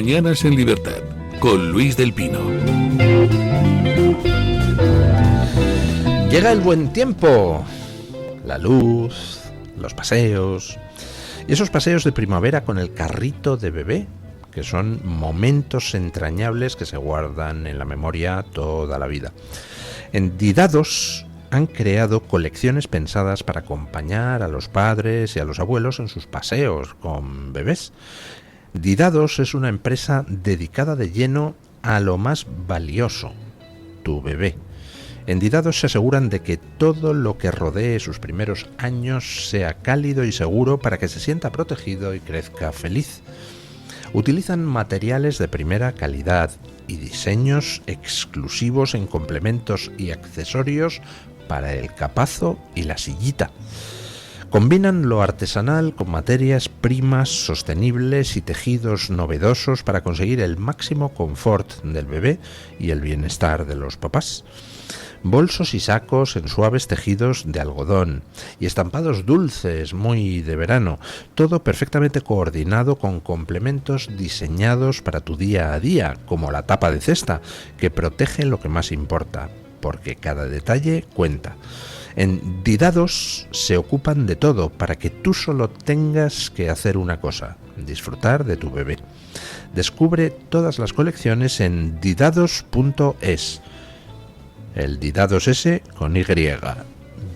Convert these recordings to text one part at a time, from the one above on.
Mañanas en Libertad, con Luis del Pino. Llega el buen tiempo, la luz, los paseos, y esos paseos de primavera con el carrito de bebé, que son momentos entrañables que se guardan en la memoria toda la vida. En Didados han creado colecciones pensadas para acompañar a los padres y a los abuelos en sus paseos con bebés. Didados es una empresa dedicada de lleno a lo más valioso, tu bebé. En Didados se aseguran de que todo lo que rodee sus primeros años sea cálido y seguro para que se sienta protegido y crezca feliz. Utilizan materiales de primera calidad y diseños exclusivos en complementos y accesorios para el capazo y la sillita. Combinan lo artesanal con materias primas sostenibles y tejidos novedosos para conseguir el máximo confort del bebé y el bienestar de los papás. Bolsos y sacos en suaves tejidos de algodón y estampados dulces muy de verano, todo perfectamente coordinado con complementos diseñados para tu día a día, como la tapa de cesta, que protege lo que más importa, porque cada detalle cuenta. En Didados se ocupan de todo para que tú solo tengas que hacer una cosa: disfrutar de tu bebé. Descubre todas las colecciones en didados.es. El Didados S con Y.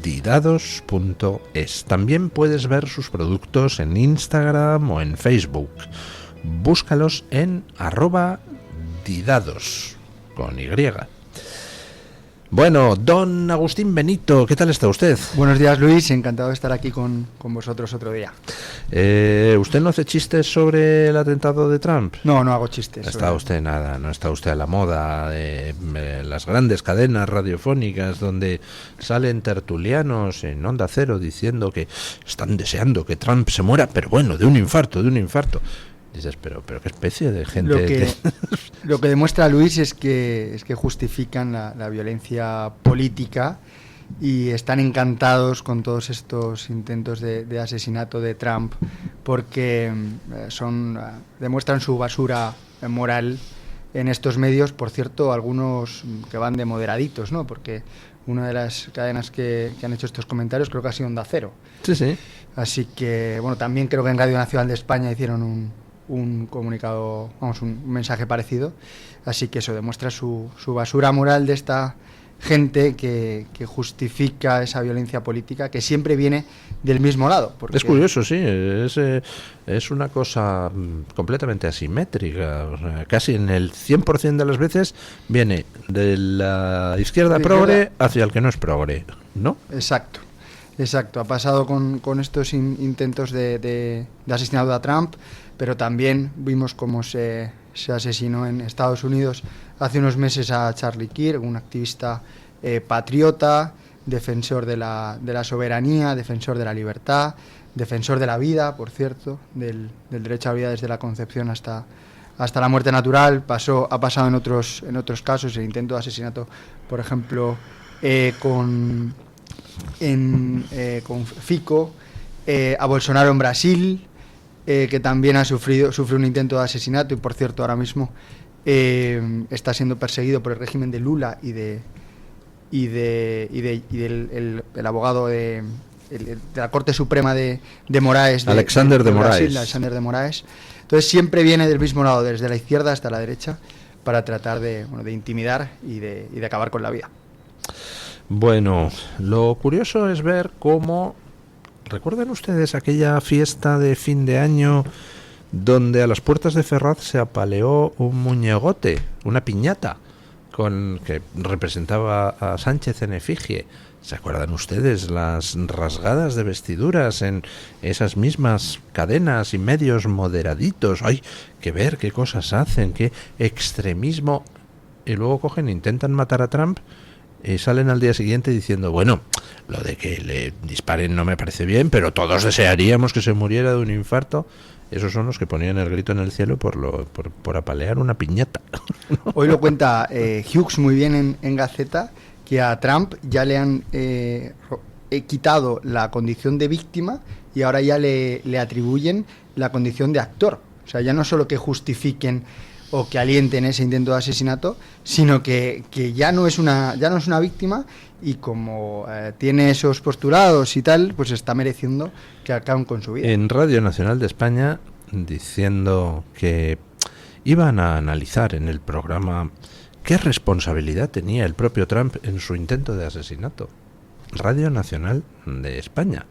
Didados.es. También puedes ver sus productos en Instagram o en Facebook. Búscalos en @Didados con Y. Bueno, don Agustín Benito, ¿qué tal está usted? Buenos días, Luis, encantado de estar aquí con vosotros otro día. ¿Usted no hace chistes sobre el atentado de Trump? No hago chistes. No está usted a la moda de las grandes cadenas radiofónicas donde salen tertulianos en Onda Cero diciendo que están deseando que Trump se muera, pero bueno, de un infarto. Dices, pero qué especie de gente... Lo que demuestra, Luis, es que justifican la violencia política y están encantados con todos estos intentos de asesinato de Trump, porque demuestran su basura moral en estos medios, por cierto, algunos que van de moderaditos, ¿no? Porque una de las cadenas que han hecho estos comentarios creo que ha sido Onda Cero. Sí. Así que, bueno, también creo que en Radio Nacional de España hicieron un comunicado, un mensaje parecido. Así que eso demuestra su basura moral de esta gente que justifica esa violencia política que siempre viene del mismo lado. Porque... Es curioso, sí, es una cosa completamente asimétrica. O sea, casi en el 100% de las veces viene de la izquierda progre hacia el que no es progre, ¿no? Exacto. Ha pasado con estos intentos de asesinato a Trump, pero también vimos cómo se asesinó en Estados Unidos hace unos meses a Charlie Kirk, un activista patriota, defensor de la soberanía, defensor de la libertad, defensor de la vida, por cierto, del derecho a la vida desde la concepción hasta la muerte natural. Ha pasado en otros casos, el intento de asesinato, por ejemplo, con Fico, a Bolsonaro en Brasil, que también sufrió un intento de asesinato y, por cierto, ahora mismo está siendo perseguido por el régimen de Lula y del abogado de la Corte Suprema de Moraes, Alexander de Moraes. Entonces siempre viene del mismo lado, desde la izquierda hasta la derecha, para tratar de intimidar y de acabar con la vida. Bueno, lo curioso es ver cómo... ¿Recuerdan ustedes aquella fiesta de fin de año donde a las puertas de Ferraz se apaleó un muñegote, una piñata, que representaba a Sánchez en efigie? ¿Se acuerdan ustedes las rasgadas de vestiduras en esas mismas cadenas y medios moderaditos? ¡Ay, que ver qué cosas hacen, qué extremismo! Y luego cogen e intentan matar a Trump y salen al día siguiente diciendo, bueno, lo de que le disparen no me parece bien, pero todos desearíamos que se muriera de un infarto. Esos son los que ponían el grito en el cielo por apalear una piñata. Hoy lo cuenta Hughes muy bien en Gaceta, que a Trump ya le han quitado la condición de víctima y ahora ya le atribuyen la condición de actor. O sea, ya no solo que justifiquen o que alienten ese intento de asesinato, sino que ya no es una víctima, y como tiene esos postulados y tal, pues está mereciendo que acaben con su vida. En Radio Nacional de España, diciendo que iban a analizar en el programa qué responsabilidad tenía el propio Trump en su intento de asesinato. Radio Nacional de España.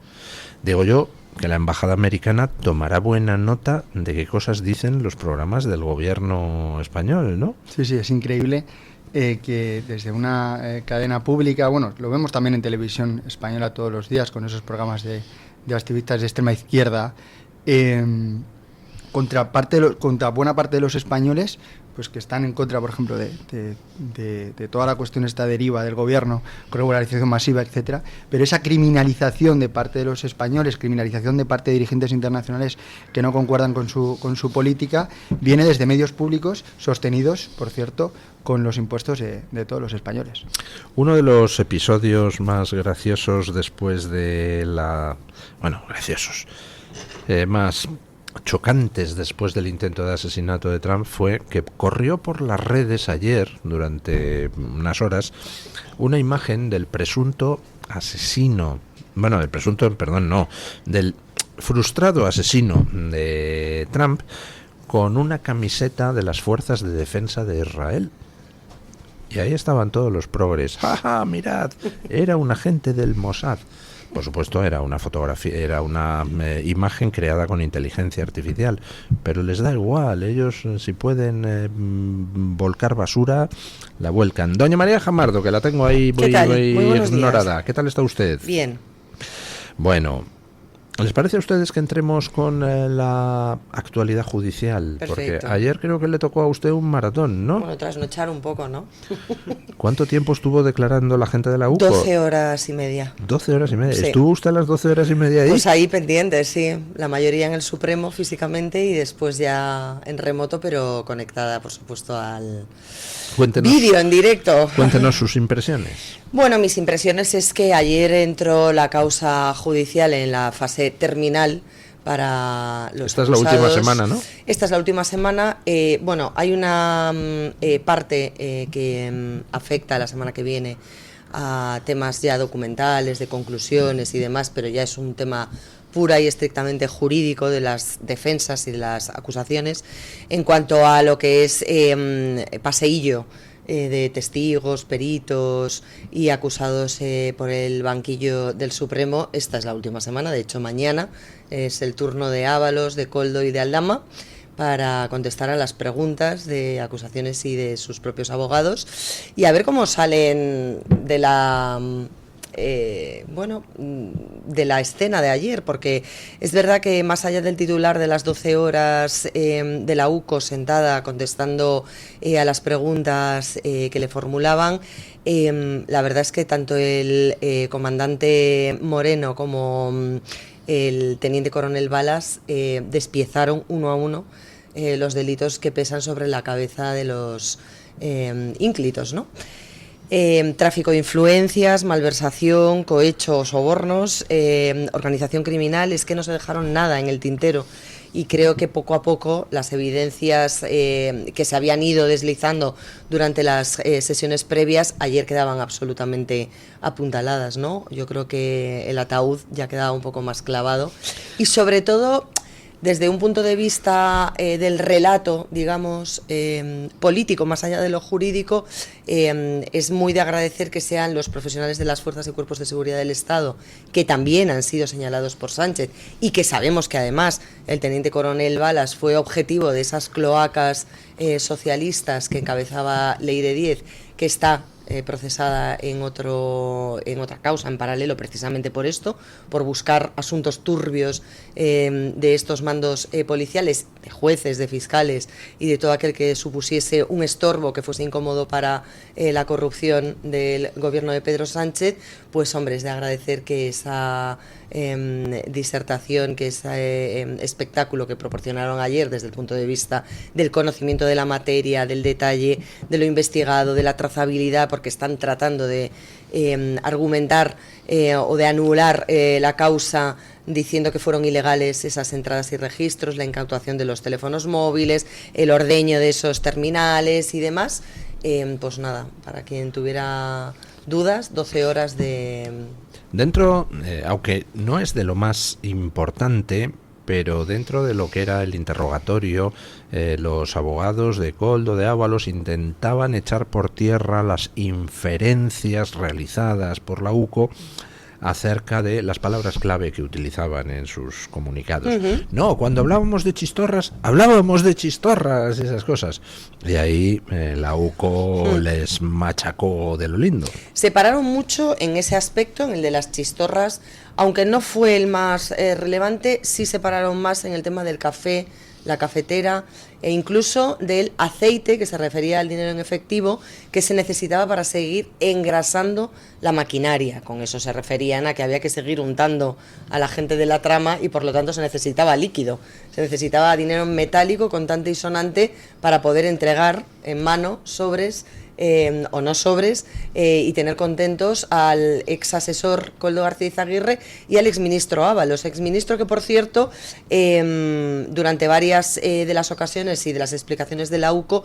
Digo yo que la embajada americana tomará buena nota de qué cosas dicen los programas del gobierno español, ¿no? Sí, es increíble que desde una cadena pública, bueno, lo vemos también en televisión española todos los días con esos programas de activistas de extrema izquierda, contra buena parte de los españoles, pues que están en contra, por ejemplo, de toda la cuestión esta deriva del gobierno, con regularización masiva, etcétera, pero esa criminalización de parte de los españoles, criminalización de parte de dirigentes internacionales que no concuerdan con su política, viene desde medios públicos sostenidos, por cierto, con los impuestos de todos los españoles. Uno de los episodios más graciosos después de más chocantes después del intento de asesinato de Trump fue que corrió por las redes ayer, durante unas horas, una imagen del del frustrado asesino de Trump con una camiseta de las Fuerzas de Defensa de Israel. Y ahí estaban todos los progres. ¡Ja, ja, mirad! Era un agente del Mossad. Por supuesto, era una fotografía, era una imagen creada con inteligencia artificial, pero les da igual. Ellos, si pueden volcar basura, la vuelcan. Doña María Jamardo, que la tengo ahí muy ignorada. Días. ¿Qué tal está usted? Bien. Bueno, ¿les parece a ustedes que entremos con la actualidad judicial? Perfecto. Porque ayer creo que le tocó a usted un maratón, ¿no? Bueno, trasnochar un poco, ¿no? ¿Cuánto tiempo estuvo declarando la gente de la UCO? 12 horas y media. 12 horas y media. Sí. ¿Estuvo usted las 12 horas y media ahí? Pues ahí pendiente, sí. La mayoría en el Supremo físicamente y después ya en remoto, pero conectada, por supuesto, al vídeo en directo. Cuéntenos sus impresiones. Bueno, mis impresiones es que ayer entró la causa judicial en la fase terminal para los Esta acusados. Es la última semana, ¿no? Esta es la última semana. Bueno, hay una parte que afecta la semana que viene a temas ya documentales, de conclusiones y demás, pero ya es un tema pura y estrictamente jurídico de las defensas y de las acusaciones. En cuanto a lo que es paseillo de testigos, peritos y acusados por el banquillo del Supremo, esta es la última semana. De hecho, mañana es el turno de Ábalos, de Koldo y de Aldama para contestar a las preguntas de acusaciones y de sus propios abogados y a ver cómo salen de la de la escena de ayer, porque es verdad que más allá del titular de las 12 horas de la UCO sentada contestando a las preguntas que le formulaban, la verdad es que tanto el comandante Moreno como el teniente coronel Balas despiezaron uno a uno los delitos que pesan sobre la cabeza de los ínclitos, ¿no? Tráfico de influencias, malversación, cohecho o sobornos, organización criminal, es que no se dejaron nada en el tintero y creo que poco a poco las evidencias que se habían ido deslizando durante las sesiones previas ayer quedaban absolutamente apuntaladas, ¿no? Yo creo que el ataúd ya quedaba un poco más clavado y sobre todo desde un punto de vista del relato, digamos, político, más allá de lo jurídico, es muy de agradecer que sean los profesionales de las fuerzas y cuerpos de seguridad del Estado, que también han sido señalados por Sánchez, y que sabemos que además el teniente coronel Balas fue objetivo de esas cloacas socialistas que encabezaba Leire Díez, que está procesada en otra causa en paralelo precisamente por esto, por buscar asuntos turbios de estos mandos policiales, de jueces, de fiscales y de todo aquel que supusiese un estorbo que fuese incómodo para la corrupción del gobierno de Pedro Sánchez. Pues hombre, es de agradecer que esa disertación, que ese espectáculo que proporcionaron ayer desde el punto de vista del conocimiento de la materia, del detalle, de lo investigado, de la trazabilidad, porque porque están tratando de argumentar o de anular la causa diciendo que fueron ilegales esas entradas y registros, la incautación de los teléfonos móviles, el ordeño de esos terminales y demás. Pues nada, para quien tuviera dudas, 12 horas de... Dentro, aunque no es de lo más importante, pero dentro de lo que era el interrogatorio, los abogados de Koldo, de Ábalos, intentaban echar por tierra las inferencias realizadas por la UCO acerca de las palabras clave que utilizaban en sus comunicados. No, cuando hablábamos de chistorras y esas cosas. Y ahí la UCO les machacó de lo lindo. Separaron mucho en ese aspecto, en el de las chistorras, aunque no fue el más relevante, sí separaron más en el tema del café, la cafetera e incluso del aceite, que se refería al dinero en efectivo, que se necesitaba para seguir engrasando la maquinaria. Con eso se referían a que había que seguir untando a la gente de la trama y por lo tanto se necesitaba líquido, se necesitaba dinero en metálico, contante y sonante, para poder entregar en mano sobres o no sobres y tener contentos al ex asesor Koldo García Izaguirre y al exministro Ábalos, exministro que por cierto durante varias de las ocasiones y de las explicaciones de la UCO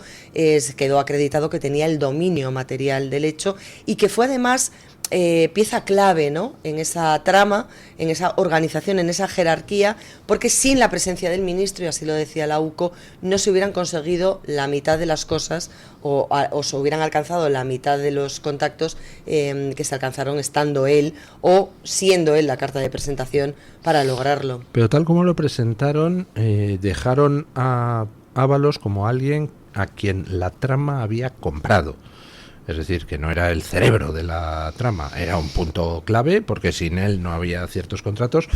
quedó acreditado que tenía el dominio material del hecho y que fue además pieza clave, ¿no?, en esa trama, en esa organización, en esa jerarquía, porque sin la presencia del ministro, y así lo decía la UCO, no se hubieran conseguido la mitad de las cosas o se hubieran alcanzado la mitad de los contactos que se alcanzaron estando él o siendo él la carta de presentación para lograrlo. Pero tal como lo presentaron, dejaron a Ábalos como alguien a quien la trama había comprado. Es decir, que no era el cerebro de la trama, era un punto clave, porque sin él no había ciertos contratos,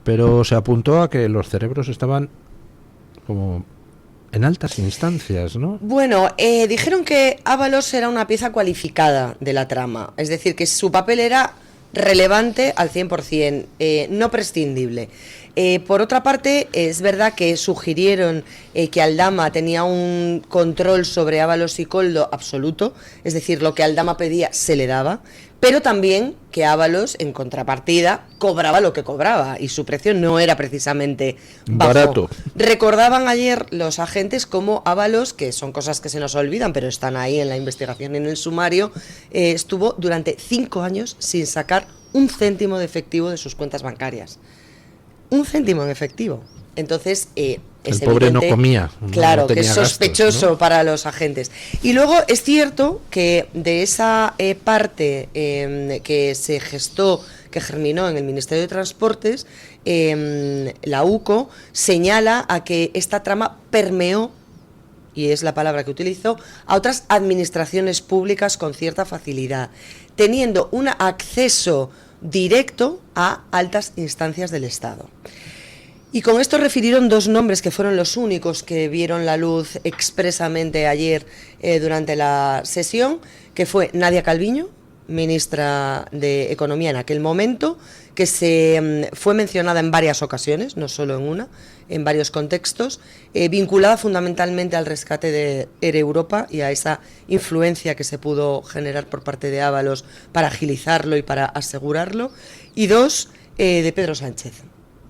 pero se apuntó a que los cerebros estaban como en altas instancias, ¿no? Bueno, dijeron que Ábalos era una pieza cualificada de la trama, es decir, que su papel era relevante al 100%, no prescindible. Por otra parte, es verdad que sugirieron que Aldama tenía un control sobre Ábalos y Koldo absoluto, es decir, lo que Aldama pedía se le daba, pero también que Ábalos, en contrapartida, cobraba lo que cobraba y su precio no era precisamente bajo. Barato. Recordaban ayer los agentes cómo Ábalos, que son cosas que se nos olvidan, pero están ahí en la investigación y en el sumario, estuvo durante 5 años sin sacar un céntimo de efectivo de sus cuentas bancarias. Un céntimo en efectivo. Entonces, el pobre no comía. Claro, no que es sospechoso gastos, ¿no?, para los agentes. Y luego es cierto que de esa parte que se gestó, que germinó en el Ministerio de Transportes, la UCO señala a que esta trama permeó, y es la palabra que utilizó, a otras administraciones públicas con cierta facilidad, teniendo un acceso directo a altas instancias del Estado. Y con esto refirieron 2 nombres que fueron los únicos que vieron la luz expresamente ayer durante la sesión, que fue Nadia Calviño, ministra de Economía en aquel momento, que se fue mencionada en varias ocasiones, no solo en una, en varios contextos, vinculada fundamentalmente al rescate de Air Europa y a esa influencia que se pudo generar por parte de Ábalos para agilizarlo y para asegurarlo, y 2, de Pedro Sánchez.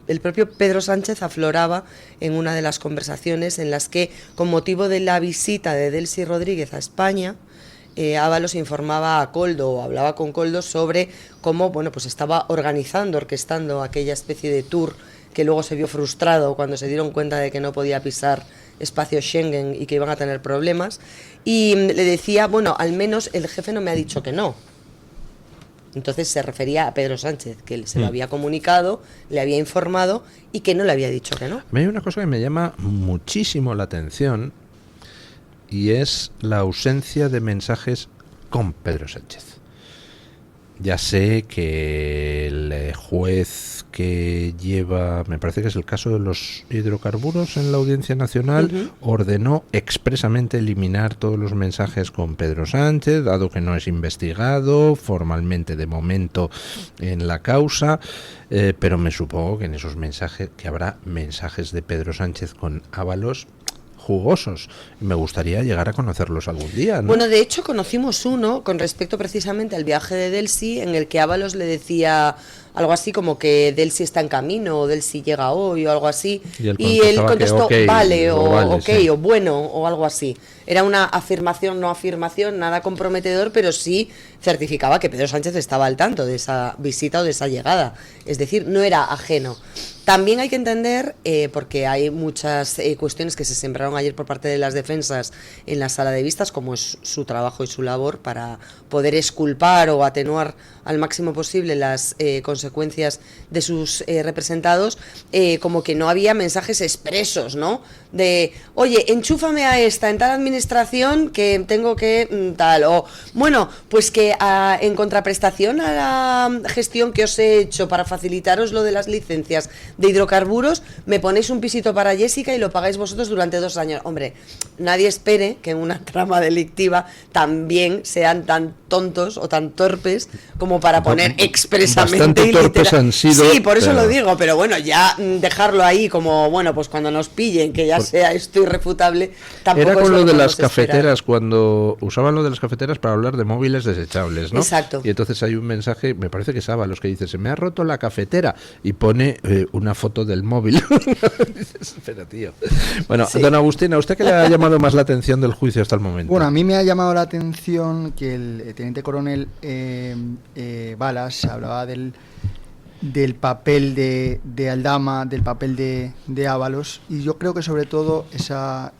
El propio Pedro Sánchez afloraba en una de las conversaciones en las que, con motivo de la visita de Delcy Rodríguez a España, Ábalos informaba a Koldo o hablaba con Koldo sobre cómo, bueno, pues estaba organizando, orquestando aquella especie de tour que luego se vio frustrado cuando se dieron cuenta de que no podía pisar espacio Schengen y que iban a tener problemas, y le decía, bueno, al menos el jefe no me ha dicho que no. Entonces se refería a Pedro Sánchez, que se lo había comunicado, le había informado y que no le había dicho que no. Hay una cosa que me llama muchísimo la atención y es la ausencia de mensajes con Pedro Sánchez. Ya sé que el juez que lleva, me parece que es el caso de los hidrocarburos en la Audiencia Nacional, ordenó expresamente eliminar todos los mensajes con Pedro Sánchez, dado que no es investigado formalmente de momento en la causa, pero me supongo que en esos mensajes, que habrá mensajes de Pedro Sánchez con Ábalos, jugosos. Me gustaría llegar a conocerlos algún día, ¿no? Bueno, de hecho conocimos uno con respecto precisamente al viaje de Delcy, en el que Ábalos le decía algo así como que Delcy está en camino, o Delcy llega hoy, o algo así, y él contestó okay, vale, o vale, ok, sí, o bueno, o algo así. Era una afirmación, no afirmación, nada comprometedor, pero sí certificaba que Pedro Sánchez estaba al tanto de esa visita o de esa llegada, es decir, no era ajeno. También hay que entender, porque hay muchas cuestiones que se sembraron ayer por parte de las defensas en la sala de vistas, como es su trabajo y su labor para poder exculpar o atenuar al máximo posible las consecuencias de sus representados, como que no había mensajes expresos, ¿no? De, oye, enchúfame a esta en tal administración que tengo que tal, o bueno, pues que en contraprestación a la gestión que os he hecho para facilitaros lo de las licencias de hidrocarburos, me ponéis un pisito para Jessica y lo pagáis vosotros durante 2 años. Hombre, nadie espere que en una trama delictiva también sean tan tontos o tan torpes como para poner expresamente bastante torpes han sido, sí, por eso pero... lo digo, pero bueno, ya dejarlo ahí como, bueno, pues cuando nos pillen, que ya sea esto irrefutable, tampoco era con es lo de las esperar. cafeteras, cuando usaban lo de las cafeteras para hablar de móviles desechables, ¿no? Exacto. Y entonces hay un mensaje, me parece que es Ábalos, que dice, se me ha roto la cafetera, y pone una foto del móvil. Espera, tío. Bueno, sí. Don Agustín, ¿a usted qué le ha llamado más la atención del juicio hasta el momento? Bueno, a mí me ha llamado la atención que el teniente coronel Balas hablaba del papel de Aldama, del papel de Ábalos, y yo creo que sobre todo esa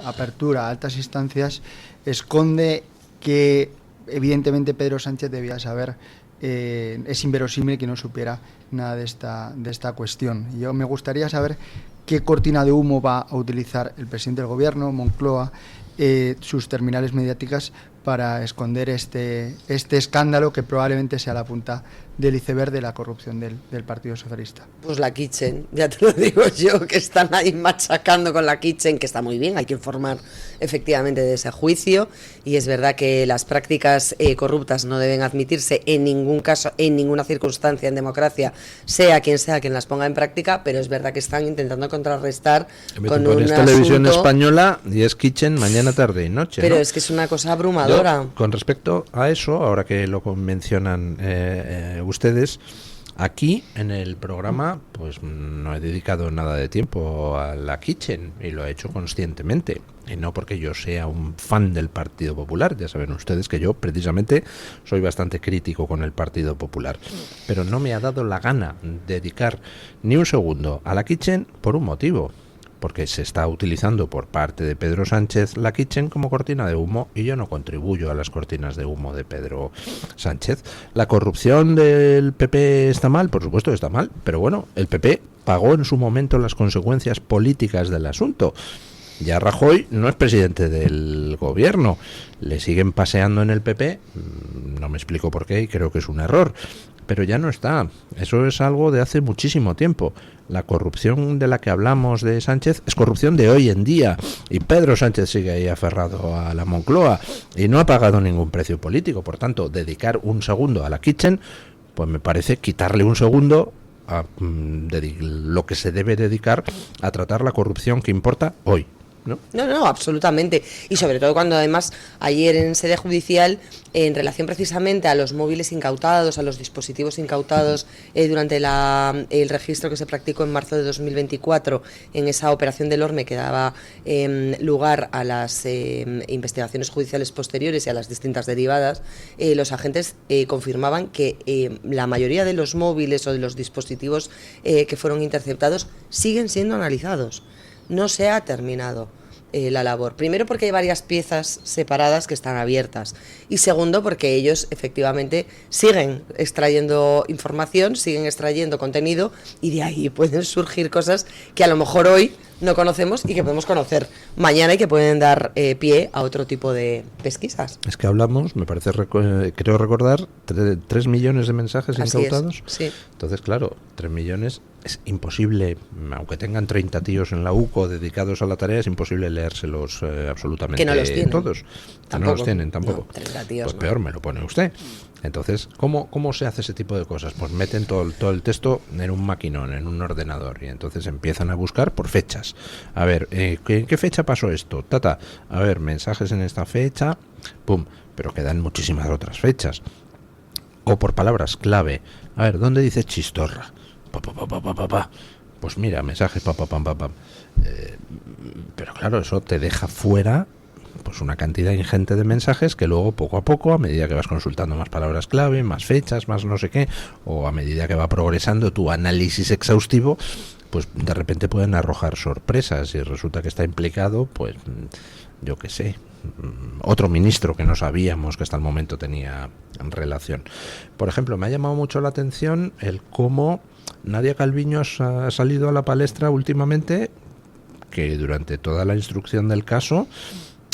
apertura a altas instancias esconde que evidentemente Pedro Sánchez debía saber, es inverosímil que no supiera nada de esta cuestión. Y yo me gustaría saber qué cortina de humo va a utilizar el presidente del gobierno, Moncloa, sus terminales mediáticas para esconder este escándalo que probablemente sea la punta del iceberg de la corrupción del Partido Socialista. Pues la Kitchen, ya te lo digo yo, que están ahí machacando con la Kitchen, que está muy bien, hay que informar efectivamente de ese juicio, y es verdad que las prácticas corruptas no deben admitirse en ningún caso, en ninguna circunstancia en democracia, sea quien las ponga en práctica, pero es verdad que están intentando contrarrestar con un televisión asunto... española y es Kitchen mañana, tarde y noche, pero ¿no? es que es una cosa abrumadora. Con respecto a eso, ahora que lo mencionan ustedes, aquí en el programa pues no he dedicado nada de tiempo a la Kitchen, y lo he hecho conscientemente, y no porque yo sea un fan del Partido Popular. Ya saben ustedes que yo precisamente soy bastante crítico con el Partido Popular, pero no me ha dado la gana dedicar ni un segundo a la Kitchen por un motivo: porque se está utilizando por parte de Pedro Sánchez la Kitchen como cortina de humo, y yo no contribuyo a las cortinas de humo de Pedro Sánchez. ¿La corrupción del PP está mal? Por supuesto que está mal, pero bueno, el PP pagó en su momento las consecuencias políticas del asunto. Ya Rajoy no es presidente del gobierno, le siguen paseando en el PP, no me explico por qué, y creo que es un error, pero ya no está. Eso es algo de hace muchísimo tiempo. La corrupción de la que hablamos de Sánchez es corrupción de hoy en día, y Pedro Sánchez sigue ahí aferrado a la Moncloa y no ha pagado ningún precio político. Por tanto, dedicar un segundo a la Kitchen, pues me parece quitarle un segundo a lo que se debe dedicar a tratar la corrupción que importa hoy. No, absolutamente. Y sobre todo cuando además ayer en sede judicial, en relación precisamente a los móviles incautados, a los dispositivos incautados durante el registro que se practicó en marzo de 2024 en esa operación del Orme que daba lugar a las investigaciones judiciales posteriores y a las distintas derivadas, los agentes confirmaban que la mayoría de los móviles o de los dispositivos que fueron interceptados siguen siendo analizados. No se ha terminado la labor. Primero porque hay varias piezas separadas que están abiertas, y segundo porque ellos efectivamente siguen extrayendo información, siguen extrayendo contenido, y de ahí pueden surgir cosas que a lo mejor hoy no conocemos y que podemos conocer mañana, y que pueden dar pie a otro tipo de pesquisas. Es que hablamos, me parece, creo recordar, 3 millones de mensajes así incautados. Es, sí. Entonces, claro, 3 millones es imposible, aunque tengan 30 tíos en la UCO dedicados a la tarea, es imposible leérselos absolutamente que no los tienen. Todos. Que no los tienen tampoco. No, 30 tíos, pues no. peor me lo pone usted. Entonces, ¿cómo se hace ese tipo de cosas? Pues meten todo el texto en un maquinón, en un ordenador, y entonces empiezan a buscar por fechas. A ver, ¿en qué fecha pasó esto? A ver, mensajes en esta fecha, pum, pero quedan muchísimas otras fechas. O por palabras clave. A ver, ¿dónde dice chistorra? Pues mira, mensajes, pero claro, eso te deja fuera pues una cantidad ingente de mensajes que luego poco a poco, a medida que vas consultando más palabras clave, más fechas, más no sé qué, o a medida que va progresando tu análisis exhaustivo, pues de repente pueden arrojar sorpresas y resulta que está implicado, pues yo qué sé, otro ministro que no sabíamos que hasta el momento tenía relación. Por ejemplo, me ha llamado mucho la atención el cómo Nadia Calviño ha salido a la palestra últimamente, que durante toda la instrucción del caso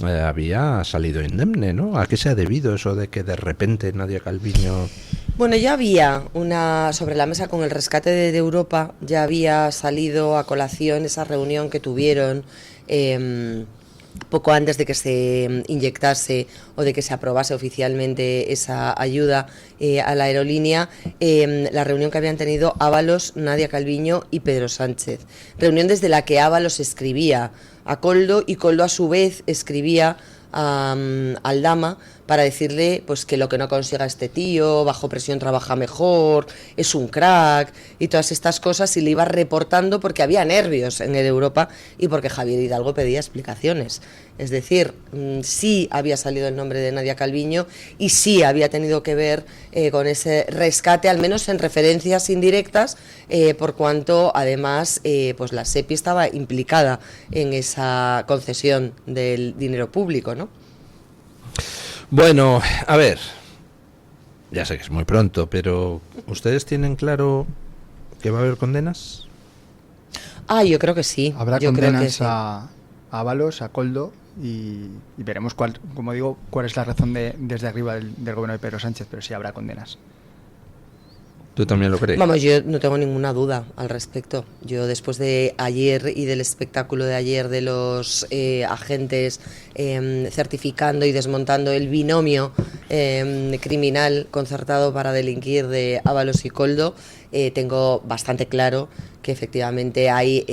había salido indemne, ¿no? ¿A qué se ha debido eso de que de repente Nadia Calviño...? Bueno, ya había sobre la mesa con el rescate de Europa, ya había salido a colación esa reunión que tuvieron poco antes de que se inyectase o de que se aprobase oficialmente esa ayuda a la aerolínea, la reunión que habían tenido Ábalos, Nadia Calviño y Pedro Sánchez. Reunión desde la que Ábalos escribía a Koldo y Koldo a su vez escribía a Aldama para decirle pues que lo que no consiga este tío, bajo presión trabaja mejor, es un crack y todas estas cosas, y le iba reportando porque había nervios en el Europa y porque Javier Hidalgo pedía explicaciones. Es decir, sí había salido el nombre de Nadia Calviño y sí había tenido que ver con ese rescate, al menos en referencias indirectas, por cuanto además pues la SEPI estaba implicada en esa concesión del dinero público, ¿no? Bueno, a ver, ya sé que es muy pronto, pero ¿ustedes tienen claro que va a haber condenas? Yo creo que sí. Habrá Yo condenas creo que sí. a Ábalos, a Koldo, y veremos cuál es la razón desde arriba del gobierno de Pedro Sánchez, pero sí habrá condenas. ¿Tú también lo crees? Vamos, yo no tengo ninguna duda al respecto. Yo después de ayer y del espectáculo de ayer de los agentes certificando y desmontando el binomio criminal concertado para delinquir de Ábalos y Koldo, tengo bastante claro que efectivamente hay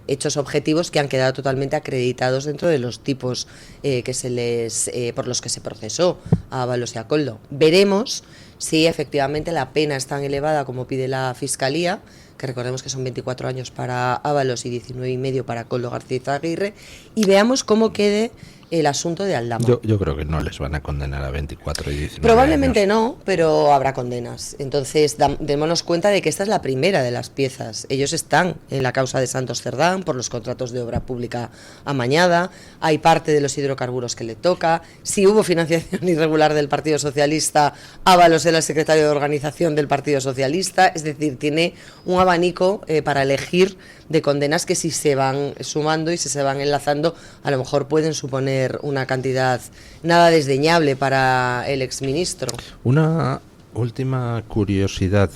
hechos objetivos que han quedado totalmente acreditados dentro de los tipos por los que se procesó a Ábalos y a Koldo. Veremos si efectivamente la pena es tan elevada como pide la Fiscalía, que recordemos que son 24 años para Ábalos y 19 y medio para Koldo García Izaguirre, y veamos cómo quede el asunto de Aldama. Yo creo que no les van a condenar a 24 y 19 Probablemente años. no, pero habrá condenas. Entonces, démonos cuenta de que esta es la primera de las piezas. Ellos están en la causa de Santos Cerdán por los contratos de obra pública amañada, hay parte de los hidrocarburos que le toca, si hubo financiación irregular del Partido Socialista, Ábalos era el secretario de organización del Partido Socialista, es decir, tiene un abanico para elegir de condenas que si se van sumando y si se van enlazando, a lo mejor pueden suponer una cantidad nada desdeñable para el exministro. Una última curiosidad.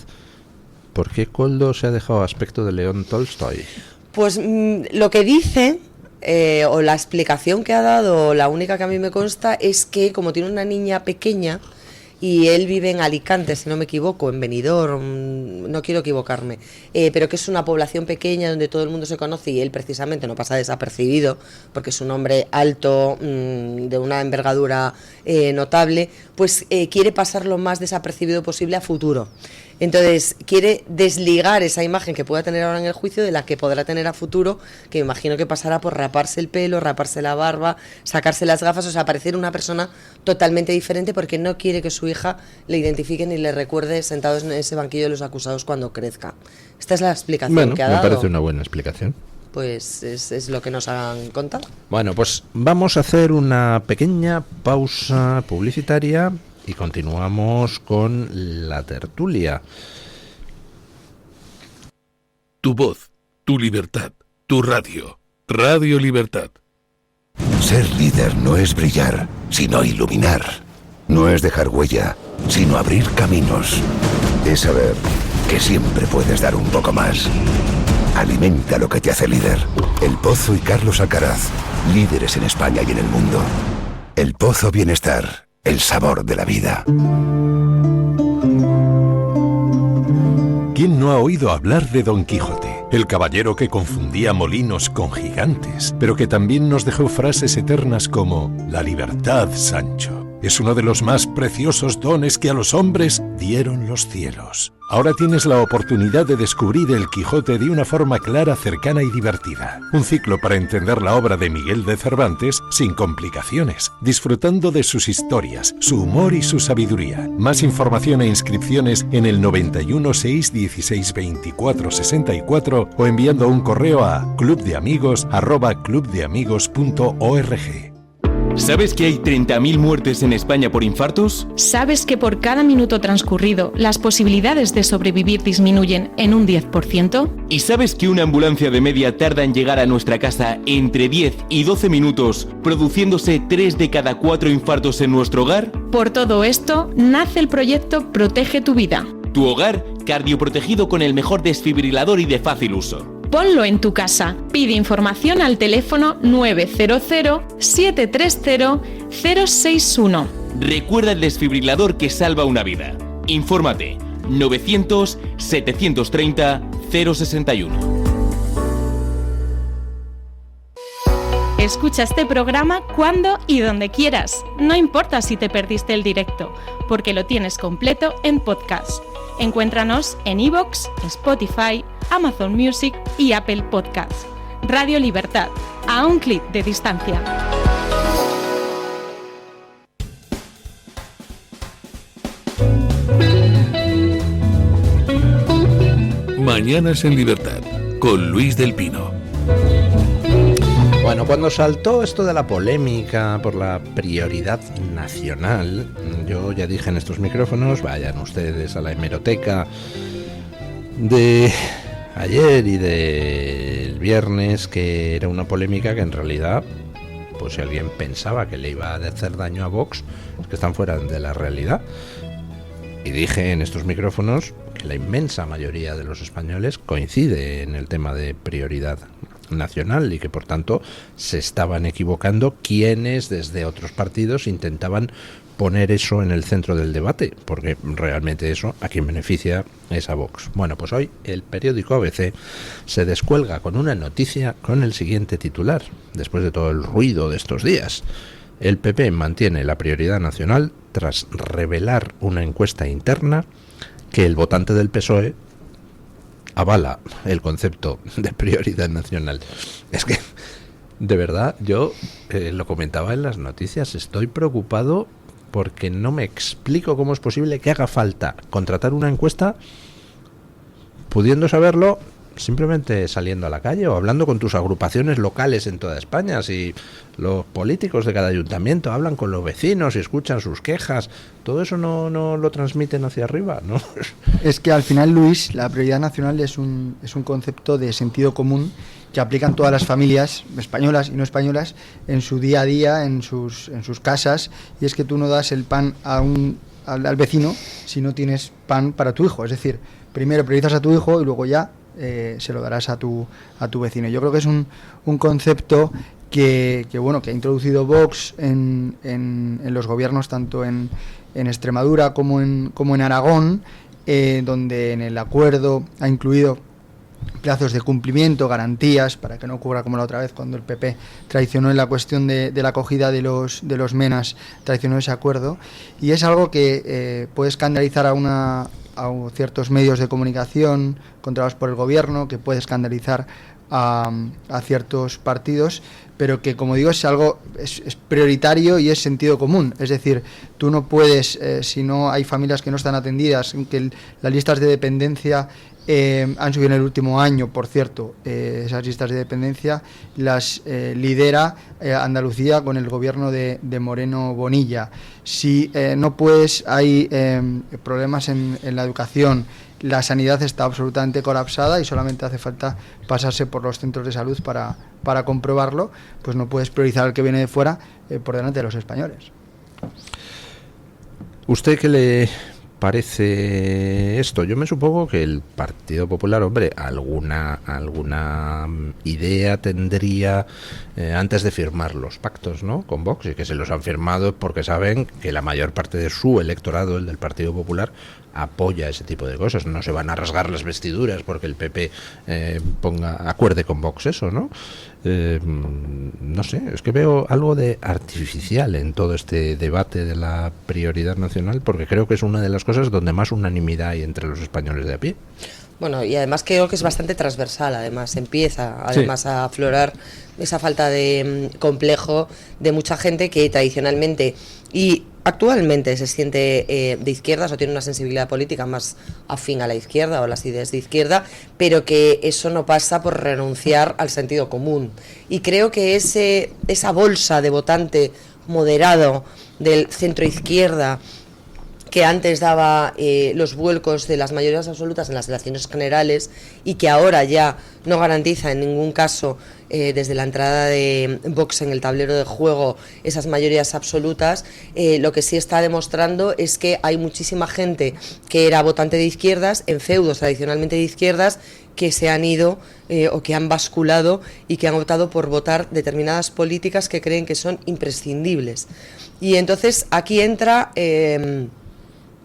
¿Por qué Koldo se ha dejado aspecto de León Tolstoy? Pues lo que dice, o la explicación que ha dado, la única que a mí me consta, es que como tiene una niña pequeña, y él vive en Alicante, si no me equivoco, en Benidorm, no quiero equivocarme, pero que es una población pequeña donde todo el mundo se conoce y él precisamente no pasa desapercibido, porque es un hombre alto, de una envergadura notable, pues quiere pasar lo más desapercibido posible a futuro. Entonces quiere desligar esa imagen que pueda tener ahora en el juicio de la que podrá tener a futuro, que me imagino que pasará por raparse el pelo, raparse la barba, sacarse las gafas, o sea, parecer una persona totalmente diferente, porque no quiere que su hija le identifique ni le recuerde sentados en ese banquillo de los acusados cuando crezca. Esta es la explicación que ha dado. Me parece una buena explicación. Pues es lo que nos han contado. Bueno, pues vamos a hacer una pequeña pausa publicitaria y continuamos con la tertulia. Tu voz, tu libertad, tu radio. Radio Libertad. Ser líder no es brillar, sino iluminar. No es dejar huella, sino abrir caminos. Es saber que siempre puedes dar un poco más. Alimenta lo que te hace líder. El Pozo y Carlos Alcaraz, líderes en España y en el mundo. El Pozo Bienestar, el sabor de la vida. ¿Quién no ha oído hablar de Don Quijote? El caballero que confundía molinos con gigantes, pero que también nos dejó frases eternas como «La libertad, Sancho, es uno de los más preciosos dones que a los hombres dieron los cielos». Ahora tienes la oportunidad de descubrir el Quijote de una forma clara, cercana y divertida. Un ciclo para entender la obra de Miguel de Cervantes sin complicaciones, disfrutando de sus historias, su humor y su sabiduría. Más información e inscripciones en el 91 6 16 24 64 o enviando un correo a clubdeamigos@clubdeamigos.org. ¿Sabes que hay 30.000 muertes en España por infartos? ¿Sabes que por cada minuto transcurrido las posibilidades de sobrevivir disminuyen en un 10%? ¿Y sabes que una ambulancia de media tarda en llegar a nuestra casa entre 10 y 12 minutos, produciéndose 3 de cada 4 infartos en nuestro hogar? Por todo esto, nace el proyecto Protege tu Vida. Tu hogar cardioprotegido con el mejor desfibrilador y de fácil uso. Ponlo en tu casa. Pide información al teléfono 900-730-061. Recuerda el desfibrilador que salva una vida. Infórmate 900-730-061. Escucha este programa cuando y donde quieras. No importa si te perdiste el directo, porque lo tienes completo en podcast. Encuéntranos en iVoox, Spotify, Amazon Music y Apple Podcasts. Radio Libertad, a un clic de distancia. Mañanas en Libertad, con Luis del Pino. Bueno, cuando saltó esto de la polémica por la prioridad nacional, yo ya dije en estos micrófonos, vayan ustedes a la hemeroteca de ayer y del viernes, que era una polémica que en realidad, pues si alguien pensaba que le iba a hacer daño a Vox, es que están fuera de la realidad. Y dije en estos micrófonos que la inmensa mayoría de los españoles coincide en el tema de prioridad nacional y que por tanto se estaban equivocando quienes desde otros partidos intentaban poner eso en el centro del debate, porque realmente eso a quien beneficia es a Vox. Bueno, pues hoy el periódico ABC se descuelga con una noticia con el siguiente titular, después de todo el ruido de estos días. El PP mantiene la prioridad nacional tras revelar una encuesta interna que el votante del PSOE avala el concepto de prioridad nacional. Es que, de verdad, yo lo comentaba en las noticias, estoy preocupado porque no me explico cómo es posible que haga falta contratar una encuesta pudiendo saberlo simplemente saliendo a la calle o hablando con tus agrupaciones locales en toda España. Si los políticos de cada ayuntamiento hablan con los vecinos y escuchan sus quejas, todo eso no lo transmiten hacia arriba, ¿no? Es que al final, Luis, la prioridad nacional es un concepto de sentido común que aplican todas las familias españolas y no españolas en su día a día, en sus casas, y es que tú no das el pan al vecino si no tienes pan para tu hijo. Es decir, primero priorizas a tu hijo y luego ya se lo darás a tu vecino. Yo creo que es un concepto que ha introducido Vox en los gobiernos, tanto en Extremadura como en Aragón, donde en el acuerdo ha incluido plazos de cumplimiento, garantías, para que no ocurra como la otra vez cuando el PP traicionó en la cuestión de la acogida de los menas, traicionó ese acuerdo, y es algo que puede escandalizar a ciertos medios de comunicación controlados por el gobierno, que puede escandalizar a ciertos partidos, pero que, como digo, es algo es prioritario y es sentido común. Es decir, tú no puedes, si no hay familias que no están atendidas, que las listas de dependencia han subido en el último año, por cierto, esas listas de dependencia las lidera Andalucía con el gobierno de Moreno Bonilla. Si no puedes, hay problemas en la educación, la sanidad está absolutamente colapsada y solamente hace falta pasarse por los centros de salud para comprobarlo, pues no puedes priorizar al que viene de fuera por delante de los españoles. ¿Usted qué le parece esto? Yo me supongo que el Partido Popular, hombre, alguna idea tendría antes de firmar los pactos, ¿no?, con Vox, y que se los han firmado porque saben que la mayor parte de su electorado, el del Partido Popular, apoya ese tipo de cosas. No se van a rasgar las vestiduras porque el PP acuerde con Vox eso, ¿no? No sé, es que veo algo de artificial en todo este debate de la prioridad nacional, porque creo que es una de las cosas donde más unanimidad hay entre los españoles de a pie. Bueno, y además creo que es bastante transversal, además empieza además a aflorar esa falta de complejo de mucha gente que tradicionalmente y actualmente se siente de izquierdas o tiene una sensibilidad política más afín a la izquierda o a las ideas de izquierda, pero que eso no pasa por renunciar al sentido común. Y creo que esa bolsa de votante moderado del centro izquierda, que antes daba los vuelcos de las mayorías absolutas en las elecciones generales y que ahora ya no garantiza en ningún caso, desde la entrada de Vox en el tablero de juego, esas mayorías absolutas, lo que sí está demostrando es que hay muchísima gente que era votante de izquierdas, en feudos tradicionalmente de izquierdas, que se han ido o que han basculado y que han optado por votar determinadas políticas que creen que son imprescindibles. Y entonces aquí entra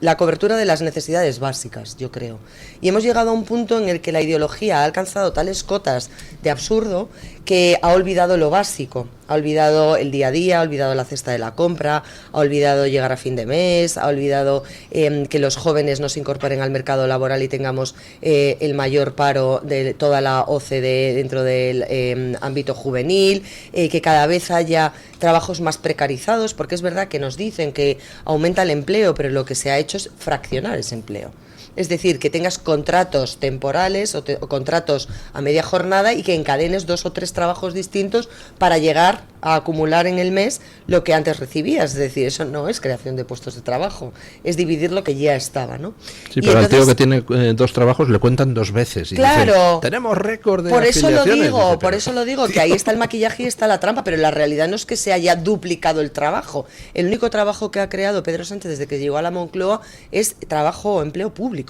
la cobertura de las necesidades básicas, yo creo. Y hemos llegado a un punto en el que la ideología ha alcanzado tales cotas de absurdo que ha olvidado lo básico, ha olvidado el día a día, ha olvidado la cesta de la compra, ha olvidado llegar a fin de mes, ha olvidado que los jóvenes nos incorporen al mercado laboral y tengamos el mayor paro de toda la OCDE dentro del ámbito juvenil, que cada vez haya trabajos más precarizados, porque es verdad que nos dicen que aumenta el empleo, pero lo que se ha hecho es fraccionar ese empleo. Es decir, que tengas contratos temporales o contratos a media jornada y que encadenes 2 o 3 trabajos distintos para llegar a acumular en el mes lo que antes recibías. Es decir, eso no es creación de puestos de trabajo, es dividir lo que ya estaba, ¿no? Sí, pero entonces, al tío que tiene 2 trabajos le cuentan 2 veces. Y claro, dicen, tenemos récord de por eso afiliaciones. por eso lo digo, que ahí está el maquillaje y está la trampa, pero la realidad no es que se haya duplicado el trabajo. El único trabajo que ha creado Pedro Sánchez desde que llegó a la Moncloa es trabajo o empleo público,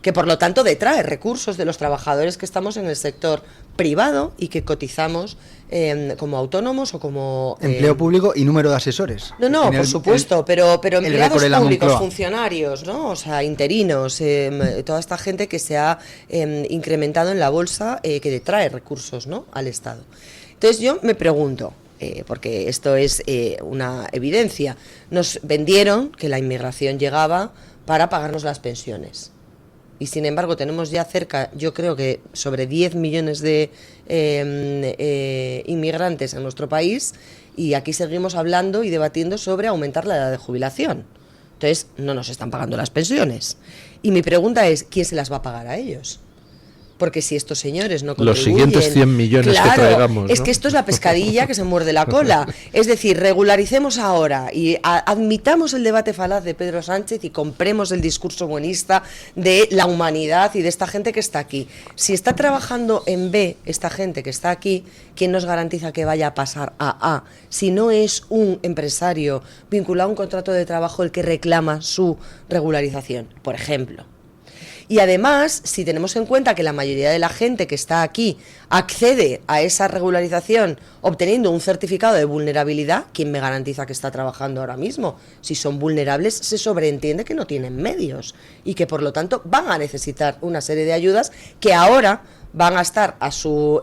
que por lo tanto detrae recursos de los trabajadores que estamos en el sector privado y que cotizamos como autónomos o como... empleo público y número de asesores. No, por supuesto, pero empleados públicos, funcionarios, ¿no? O sea, interinos, toda esta gente que se ha incrementado en la bolsa, que detrae recursos, ¿no?, al Estado. Entonces yo me pregunto, porque esto es una evidencia, nos vendieron que la inmigración llegaba para pagarnos las pensiones. Y sin embargo tenemos ya cerca, yo creo que sobre 10 millones de inmigrantes en nuestro país, y aquí seguimos hablando y debatiendo sobre aumentar la edad de jubilación. Entonces no nos están pagando las pensiones. Y mi pregunta es, ¿quién se las va a pagar a ellos? Porque si estos señores no contribuyen... Los siguientes 100 millones que traigamos, ¿no? Es que esto es la pescadilla que se muerde la cola. Es decir, regularicemos ahora y admitamos el debate falaz de Pedro Sánchez y compremos el discurso buenista de la humanidad y de esta gente que está aquí. Si está trabajando en B esta gente que está aquí, ¿quién nos garantiza que vaya a pasar a A? Si no es un empresario vinculado a un contrato de trabajo el que reclama su regularización, por ejemplo. Y además, si tenemos en cuenta que la mayoría de la gente que está aquí accede a esa regularización obteniendo un certificado de vulnerabilidad, ¿quién me garantiza que está trabajando ahora mismo? Si son vulnerables, se sobreentiende que no tienen medios y que por lo tanto van a necesitar una serie de ayudas que ahora van a estar a su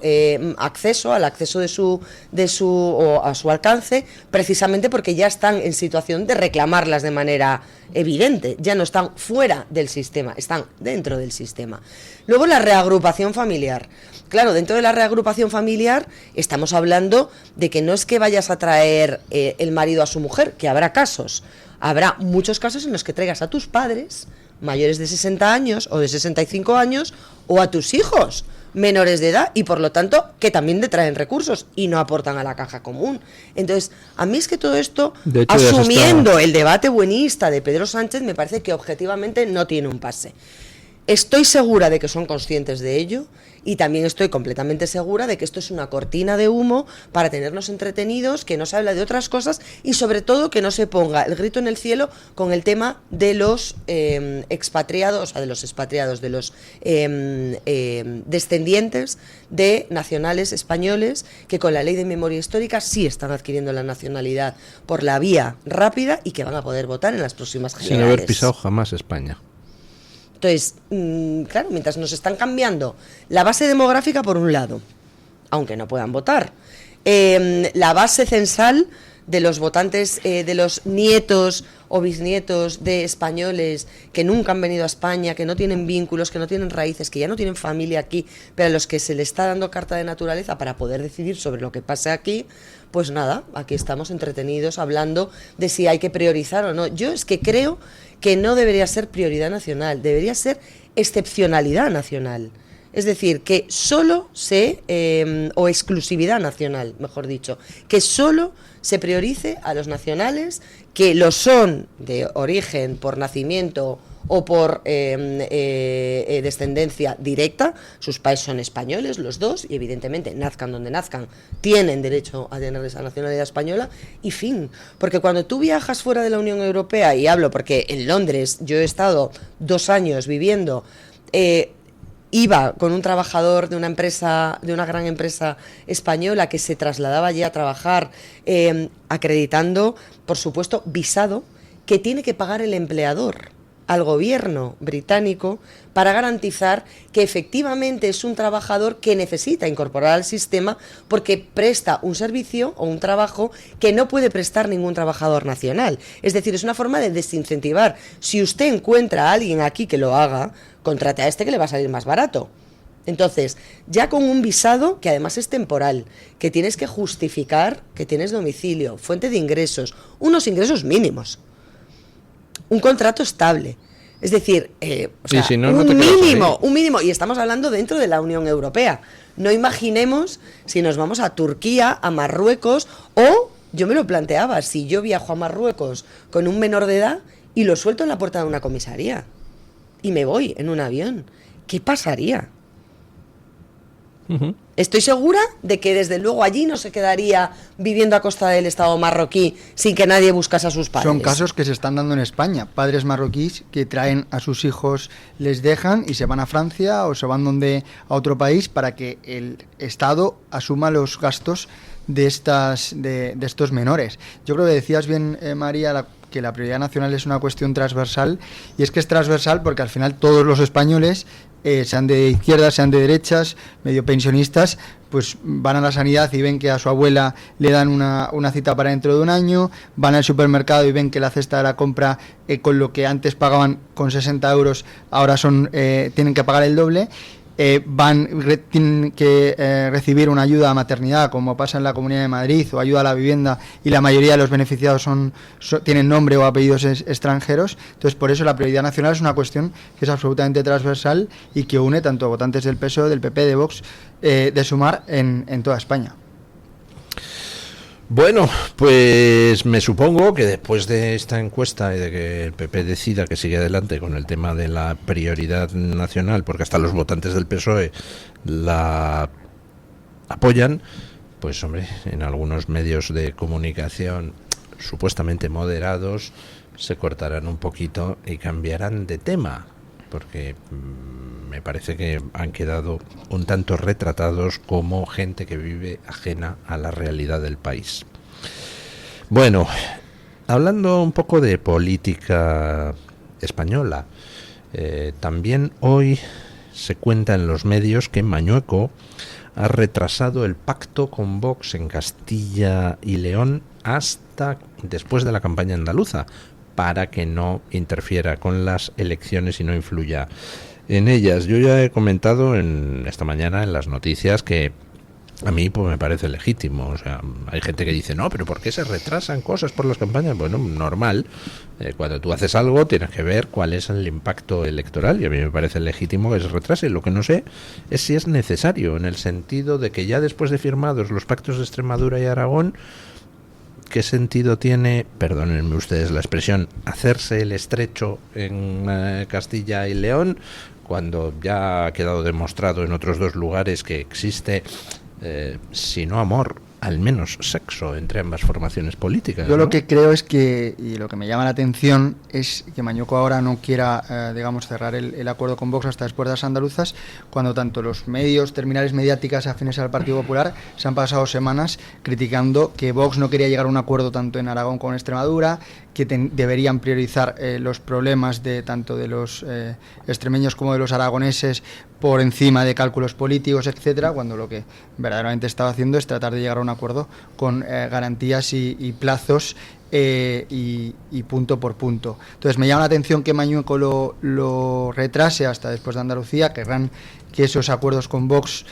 acceso, al acceso o a su alcance, precisamente porque ya están en situación de reclamarlas de manera evidente, ya no están fuera del sistema, están dentro del sistema. Luego la reagrupación familiar. Claro, dentro de la reagrupación familiar estamos hablando de que no es que vayas a traer el marido a su mujer, que habrá casos. Habrá muchos casos en los que traigas a tus padres mayores de 60 años o de 65 años o a tus hijos menores de edad y por lo tanto que también detraen recursos y no aportan a la caja común. Entonces, a mí es que todo esto, asumiendo el debate buenista de Pedro Sánchez, me parece que objetivamente no tiene un pase. Estoy segura de que son conscientes de ello y también estoy completamente segura de que esto es una cortina de humo para tenernos entretenidos, que no se habla de otras cosas y sobre todo que no se ponga el grito en el cielo con el tema de los expatriados, o sea, de los expatriados, de los descendientes de nacionales españoles que con la ley de memoria histórica sí están adquiriendo la nacionalidad por la vía rápida y que van a poder votar en las próximas generales. Sin haber pisado jamás España. Entonces, claro, mientras nos están cambiando la base demográfica por un lado, aunque no puedan votar, la base censal de los votantes, de los nietos o bisnietos de españoles que nunca han venido a España, que no tienen vínculos, que no tienen raíces, que ya no tienen familia aquí, pero a los que se les está dando carta de naturaleza para poder decidir sobre lo que pasa aquí, pues nada, aquí estamos entretenidos hablando de si hay que priorizar o no. Yo es que creo que no debería ser prioridad nacional, debería ser excepcionalidad nacional. Es decir, que solo o exclusividad nacional, mejor dicho, que solo se priorice a los nacionales que lo son de origen, por nacimiento o por descendencia directa. Sus padres son españoles, los dos, y evidentemente, nazcan donde nazcan, tienen derecho a tener esa nacionalidad española, y fin. Porque cuando tú viajas fuera de la Unión Europea, y hablo porque en Londres yo he estado 2 años viviendo, iba con un trabajador de una empresa, de una gran empresa española que se trasladaba allí a trabajar, acreditando, por supuesto, visado que tiene que pagar el empleador al gobierno británico para garantizar que efectivamente es un trabajador que necesita incorporar al sistema porque presta un servicio o un trabajo que no puede prestar ningún trabajador nacional. Es decir, es una forma de desincentivar. Si usted encuentra a alguien aquí que lo haga, contrate a este que le va a salir más barato. Entonces, ya con un visado que además es temporal, que tienes que justificar que tienes domicilio, fuente de ingresos, unos ingresos mínimos, un contrato estable, es decir, un mínimo, y estamos hablando dentro de la Unión Europea. No imaginemos si nos vamos a Turquía, a Marruecos, o yo me lo planteaba, si yo viajo a Marruecos con un menor de edad y lo suelto en la puerta de una comisaría y me voy en un avión, ¿qué pasaría? Uh-huh. Estoy segura de que desde luego allí no se quedaría viviendo a costa del Estado marroquí sin que nadie buscase a sus padres. Son casos que se están dando en España, padres marroquíes que traen a sus hijos, les dejan y se van a Francia o se van a otro país para que el Estado asuma los gastos de estos menores. Yo creo que decías bien, María, que la prioridad nacional es una cuestión transversal, y es que es transversal porque al final todos los españoles, sean de izquierdas, sean de derechas, medio pensionistas, pues van a la sanidad y ven que a su abuela le dan una cita para dentro de un año, van al supermercado y ven que la cesta de la compra, con lo que antes pagaban con 60 euros, ahora tienen que pagar el doble. Tienen que recibir una ayuda a maternidad, como pasa en la Comunidad de Madrid, o ayuda a la vivienda, y la mayoría de los beneficiados tienen nombre o apellidos extranjeros. Entonces, por eso la prioridad nacional es una cuestión que es absolutamente transversal y que une tanto a votantes del PSOE, del PP, de Vox, de Sumar en toda España. Bueno, pues me supongo que después de esta encuesta y de que el PP decida que sigue adelante con el tema de la prioridad nacional, porque hasta los votantes del PSOE la apoyan, pues hombre, en algunos medios de comunicación supuestamente moderados se cortarán un poquito y cambiarán de tema, porque me parece que han quedado un tanto retratados como gente que vive ajena a la realidad del país. Bueno, hablando un poco de política española, también hoy se cuenta en los medios que Mañueco ha retrasado el pacto con Vox en Castilla y León hasta después de la campaña andaluza, para que no interfiera con las elecciones y no influya en ellas. Yo ya he comentado esta mañana en las noticias que a mí pues me parece legítimo. O sea, hay gente que dice, no, pero ¿por qué se retrasan cosas por las campañas? Bueno, normal. Cuando tú haces algo tienes que ver cuál es el impacto electoral, y a mí me parece legítimo que se retrase. Lo que no sé es si es necesario, en el sentido de que ya después de firmados los pactos de Extremadura y Aragón, ¿qué sentido tiene, perdónenme ustedes la expresión, hacerse el estrecho en Castilla y León cuando ya ha quedado demostrado en otros 2 lugares que existe, si no amor, al menos sexo entre ambas formaciones políticas? Yo ¿no? lo que creo es que, y lo que me llama la atención, es que Mañueco ahora no quiera, digamos, cerrar el acuerdo con Vox hasta después de las andaluzas, cuando tanto los medios, terminales mediáticas afines al Partido Popular se han pasado semanas criticando que Vox no quería llegar a un acuerdo tanto en Aragón como en Extremadura, que deberían priorizar los problemas de tanto de los extremeños como de los aragoneses por encima de cálculos políticos, etcétera, cuando lo que verdaderamente estaba haciendo es tratar de llegar a un acuerdo con garantías y plazos y punto por punto. Entonces me llama la atención que Mañueco lo retrase hasta después de Andalucía. Querrán que esos acuerdos con Vox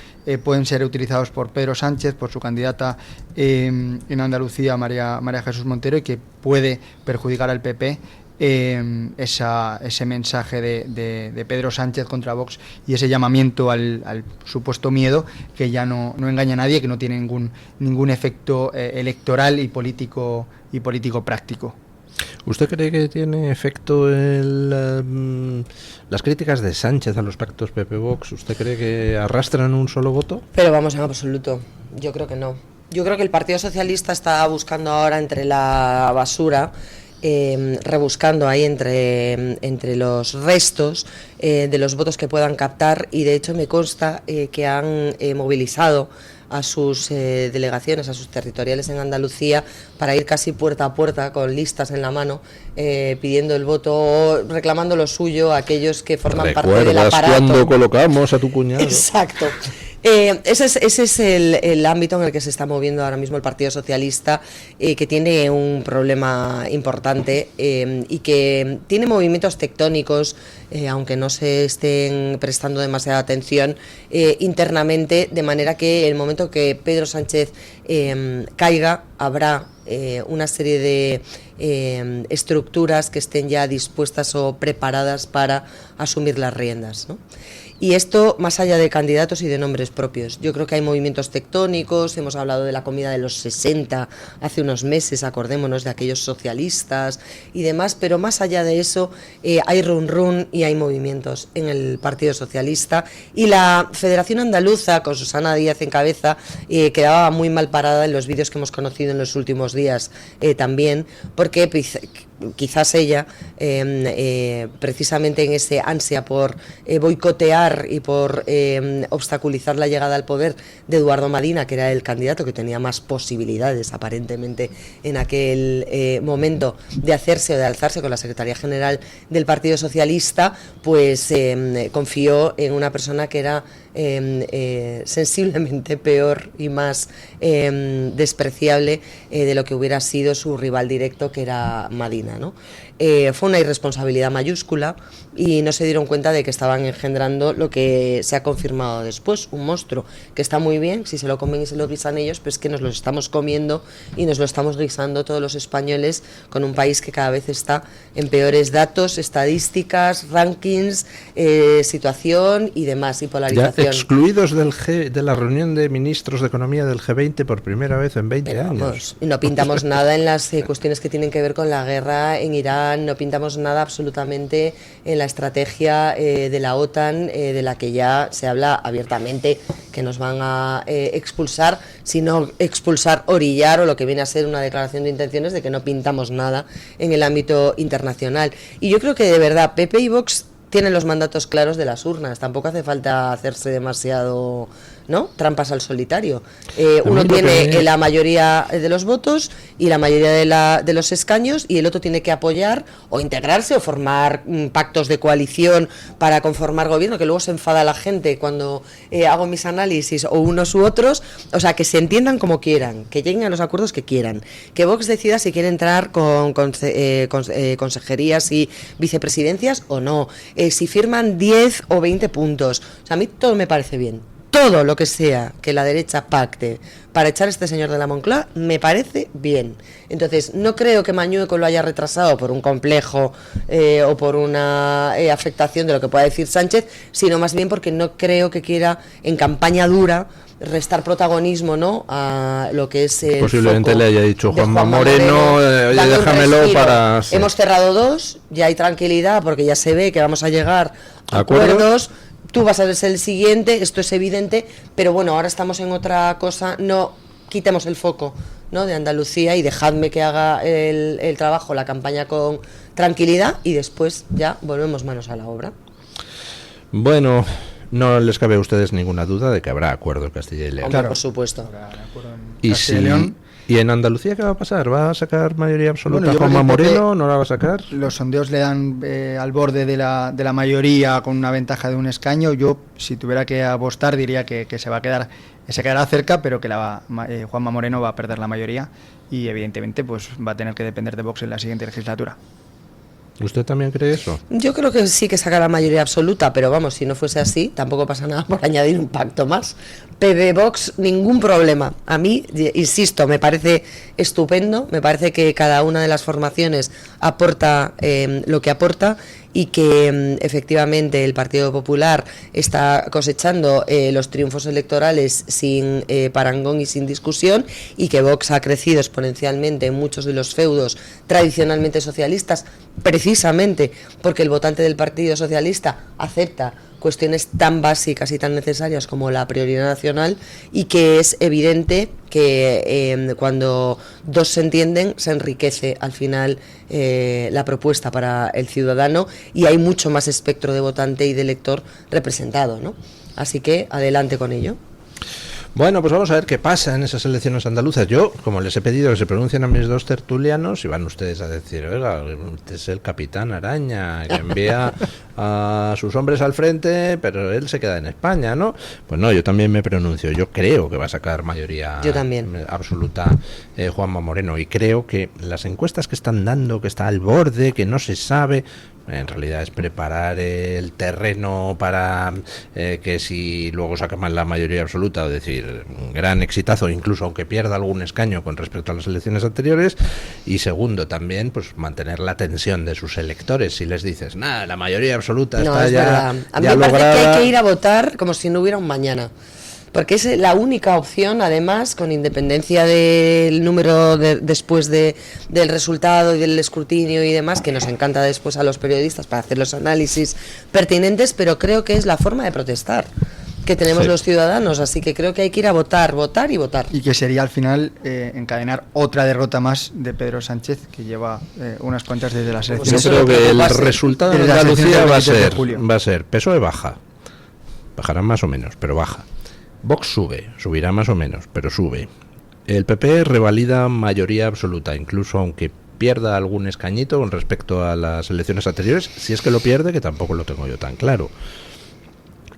pueden ser utilizados por Pedro Sánchez, por su candidata en Andalucía, María Jesús Montero, y que puede perjudicar al PP ese mensaje de Pedro Sánchez contra Vox y ese llamamiento al supuesto miedo, que ya no engaña a nadie, que no tiene ningún efecto electoral y político práctico. ¿Usted cree que tiene efecto las críticas de Sánchez a los pactos PP-Vox? ¿Usted cree que arrastran un solo voto? Pero vamos, en absoluto. Yo creo que no. Yo creo que el Partido Socialista está buscando ahora entre la basura, rebuscando ahí entre los restos de los votos que puedan captar, y de hecho me consta que han movilizado a sus delegaciones, a sus territoriales en Andalucía, para ir casi puerta a puerta con listas en la mano, pidiendo el voto o reclamando lo suyo a aquellos que forman parte del aparato. ¿Recuerdas cuando colocamos a tu cuñado? Exacto. Ese es el ámbito en el que se está moviendo ahora mismo el Partido Socialista, que tiene un problema importante y que tiene movimientos tectónicos, aunque no se estén prestando demasiada atención internamente, de manera que el momento que Pedro Sánchez caiga habrá una serie de estructuras que estén ya dispuestas o preparadas para asumir las riendas, ¿no? Y esto más allá de candidatos y de nombres propios. Yo creo que hay movimientos tectónicos, hemos hablado de la comida de los 60 hace unos meses, acordémonos de aquellos socialistas y demás, pero más allá de eso hay run y hay movimientos en el Partido Socialista, y la Federación Andaluza, con Susana Díaz en cabeza, quedaba muy mal parada en los vídeos que hemos conocido en los últimos días también, porque quizás ella, precisamente en ese ansia por boicotear y por obstaculizar la llegada al poder de Eduardo Madina, que era el candidato que tenía más posibilidades aparentemente en aquel momento de hacerse o de alzarse con la Secretaría General del Partido Socialista, pues confió en una persona que era sensiblemente peor y más despreciable de lo que hubiera sido su rival directo, que era Madina, ¿no? Fue una irresponsabilidad mayúscula, y no se dieron cuenta de que estaban engendrando lo que se ha confirmado después, un monstruo que está muy bien si se lo comen y se lo guisan ellos, pero es que nos lo estamos comiendo y nos lo estamos guisando todos los españoles, con un país que cada vez está en peores datos, estadísticas, rankings, situación y demás, y polarización. Ya excluidos de la reunión de ministros de Economía del G20 por primera vez en 20 años. Vamos, y no pintamos nada en las cuestiones que tienen que ver con la guerra en Irán, no pintamos nada absolutamente en la estrategia de la OTAN, de la que ya se habla abiertamente que nos van a expulsar, sino expulsar, orillar, o lo que viene a ser una declaración de intenciones de que no pintamos nada en el ámbito internacional. Y yo creo que de verdad PP y Vox tienen los mandatos claros de las urnas, tampoco hace falta hacerse demasiado, ¿no?, trampas al solitario. Uno tiene la mayoría de los votos y la mayoría de los escaños, y el otro tiene que apoyar o integrarse o formar pactos de coalición para conformar gobierno, que luego se enfada la gente cuando hago mis análisis, o unos u otros. O sea, que se entiendan como quieran, que lleguen a los acuerdos que quieran, que Vox decida si quiere entrar con consejerías y vicepresidencias o no, si firman 10 o 20 puntos. O sea, a mí todo me parece bien. todo lo que sea que la derecha pacte para echar a este señor de la Moncloa me parece bien. Entonces, no creo que Mañueco lo haya retrasado por un complejo o por una afectación de lo que pueda decir Sánchez, sino más bien porque no creo que quiera, en campaña dura, restar protagonismo, ¿no?, a lo que es el posiblemente foco le haya dicho de Juanma Moreno, oye, dando un déjamelo respiro. para... Sí. Hemos cerrado 2, ya hay tranquilidad porque ya se ve que vamos a llegar a ¿Acuerdos? acuerdos. Tú vas a ser el siguiente, esto es evidente, pero bueno, ahora estamos en otra cosa, no quitemos el foco, ¿no?, de Andalucía y dejadme que haga el trabajo, la campaña con tranquilidad y después ya volvemos manos a la obra. Bueno, no les cabe a ustedes ninguna duda de que habrá acuerdo en Castilla y León. Hombre, por supuesto. Y ¿Y en Andalucía qué va a pasar? ¿Va a sacar mayoría absoluta Bueno, yo Juanma creo que Moreno? ¿No la va a sacar? Los sondeos le dan al borde de la mayoría con una ventaja de un escaño. Yo, si tuviera que apostar, diría que se va a quedar, se quedará cerca, pero que Juanma Moreno va a perder la mayoría y evidentemente pues va a tener que depender de Vox en la siguiente legislatura. ¿Usted también cree eso? Yo creo que sí que saca la mayoría absoluta, pero vamos, si no fuese así, tampoco pasa nada por añadir un pacto más. PB Vox, ningún problema. A mí, insisto, me parece estupendo, me parece que cada una de las formaciones aporta lo que aporta y que efectivamente el Partido Popular está cosechando los triunfos electorales sin parangón y sin discusión, y que Vox ha crecido exponencialmente en muchos de los feudos tradicionalmente socialistas, precisamente porque el votante del Partido Socialista acepta cuestiones tan básicas y tan necesarias como la prioridad nacional, y que es evidente que cuando dos se entienden se enriquece al final la propuesta para el ciudadano y hay mucho más espectro de votante y de elector representado, ¿no? Así que adelante con ello. Bueno, pues vamos a ver qué pasa en esas elecciones andaluzas. Yo, como les he pedido que se pronuncien a mis dos tertulianos, y van ustedes a decir, oiga, usted es el capitán Araña, que envía a sus hombres al frente, pero él se queda en España, ¿no? Pues no, yo también me pronuncio. Yo creo que va a sacar mayoría absoluta Juanma Moreno, y creo que las encuestas que están dando, que está al borde, que no se sabe, en realidad es preparar el terreno para que si luego saca más la mayoría absoluta, es decir, un gran exitazo, incluso aunque pierda algún escaño con respecto a las elecciones anteriores. Y segundo, también pues mantener la tensión de sus electores. Si les dices, nada, la mayoría absoluta está ya, a mí ya me parece lograda, que hay que ir a votar como si no hubiera un mañana, porque es la única opción, además, con independencia del número después del resultado y del escrutinio y demás, que nos encanta después a los periodistas para hacer los análisis pertinentes, pero creo que es la forma de protestar que tenemos los ciudadanos, así que creo que hay que ir a votar, votar y votar. Y que sería al final encadenar otra derrota más de Pedro Sánchez, que lleva unas cuantas desde las elecciones. Yo creo que el resultado de Andalucía va a ser PSOE baja, bajará más o menos, pero baja. Vox subirá más o menos, pero sube. El PP revalida mayoría absoluta, incluso aunque pierda algún escañito con respecto a las elecciones anteriores, si es que lo pierde, que tampoco lo tengo yo tan claro.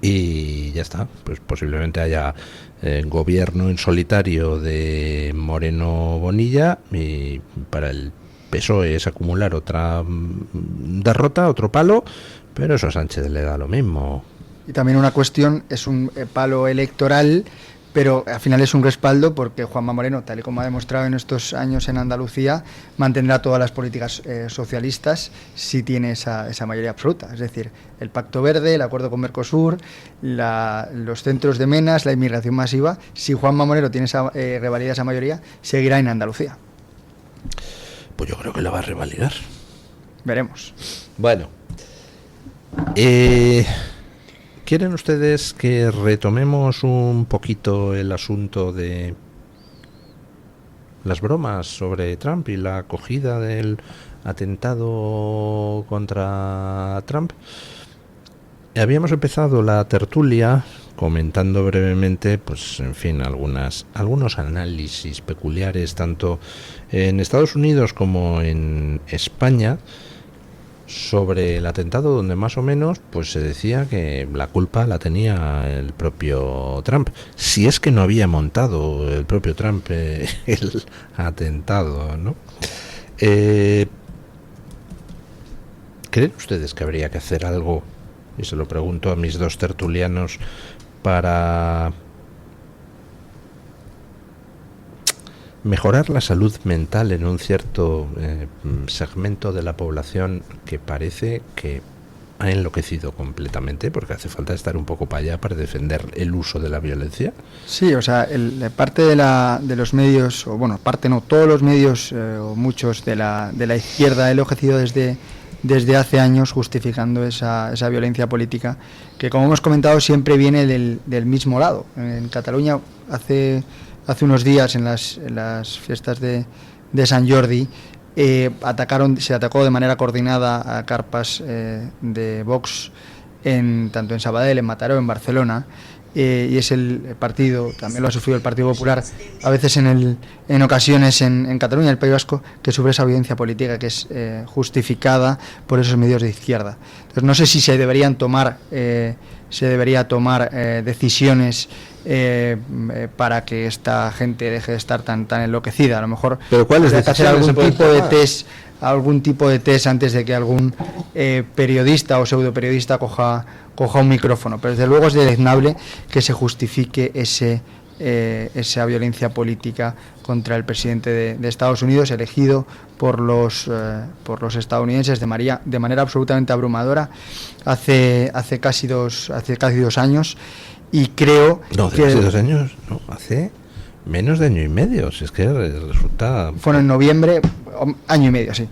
Y ya está, pues posiblemente haya gobierno en solitario de Moreno Bonilla, y para el PSOE es acumular otra derrota, otro palo, pero eso a Sánchez le da lo mismo. Y también una cuestión, es un palo electoral, pero al final es un respaldo porque Juanma Moreno, tal y como ha demostrado en estos años en Andalucía, mantendrá todas las políticas socialistas si tiene esa mayoría absoluta. Es decir, el Pacto Verde, el acuerdo con Mercosur, los centros de menas, la inmigración masiva. Si Juanma Moreno tiene revalida esa mayoría, seguirá en Andalucía. Pues yo creo que la va a revalidar. Veremos. Bueno. ¿Quieren ustedes que retomemos un poquito el asunto de las bromas sobre Trump y la acogida del atentado contra Trump? Habíamos empezado la tertulia comentando brevemente, pues en fin, algunos análisis peculiares tanto en Estados Unidos como en España sobre el atentado, donde más o menos pues se decía que la culpa la tenía el propio Trump, si es que no había montado el propio Trump el atentado, ¿no? ¿Creen ustedes que habría que hacer algo? Y se lo pregunto a mis dos tertulianos, para mejorar la salud mental en un cierto segmento de la población que parece que ha enloquecido completamente, porque hace falta estar un poco para allá para defender el uso de la violencia. Sí, o sea, parte de los medios, o bueno, parte no, todos los medios o muchos de la izquierda ha enloquecido desde hace años justificando esa violencia política, que como hemos comentado siempre viene del mismo lado. En Cataluña hace unos días, en las fiestas de Sant Jordi, se atacó de manera coordinada a carpas de Vox tanto en Sabadell, en Mataró, en Barcelona, y es el partido, también lo ha sufrido el Partido Popular, a veces en ocasiones en Cataluña, en el País Vasco, que sufre esa violencia política que es justificada por esos medios de izquierda. Entonces no sé si se debería tomar decisiones para que esta gente deje de estar tan enloquecida. A lo mejor ¿pero cuáles hay que hacer algún tipo de test antes de que algún periodista o pseudoperiodista coja un micrófono, pero desde luego es deleznable que se justifique esa violencia política contra el presidente de Estados Unidos, elegido por los estadounidenses de manera absolutamente abrumadora hace casi 2 años. Y creo que hace 2 años, no, hace menos de año y medio, si es que resulta... Fue en noviembre, año y medio, sí.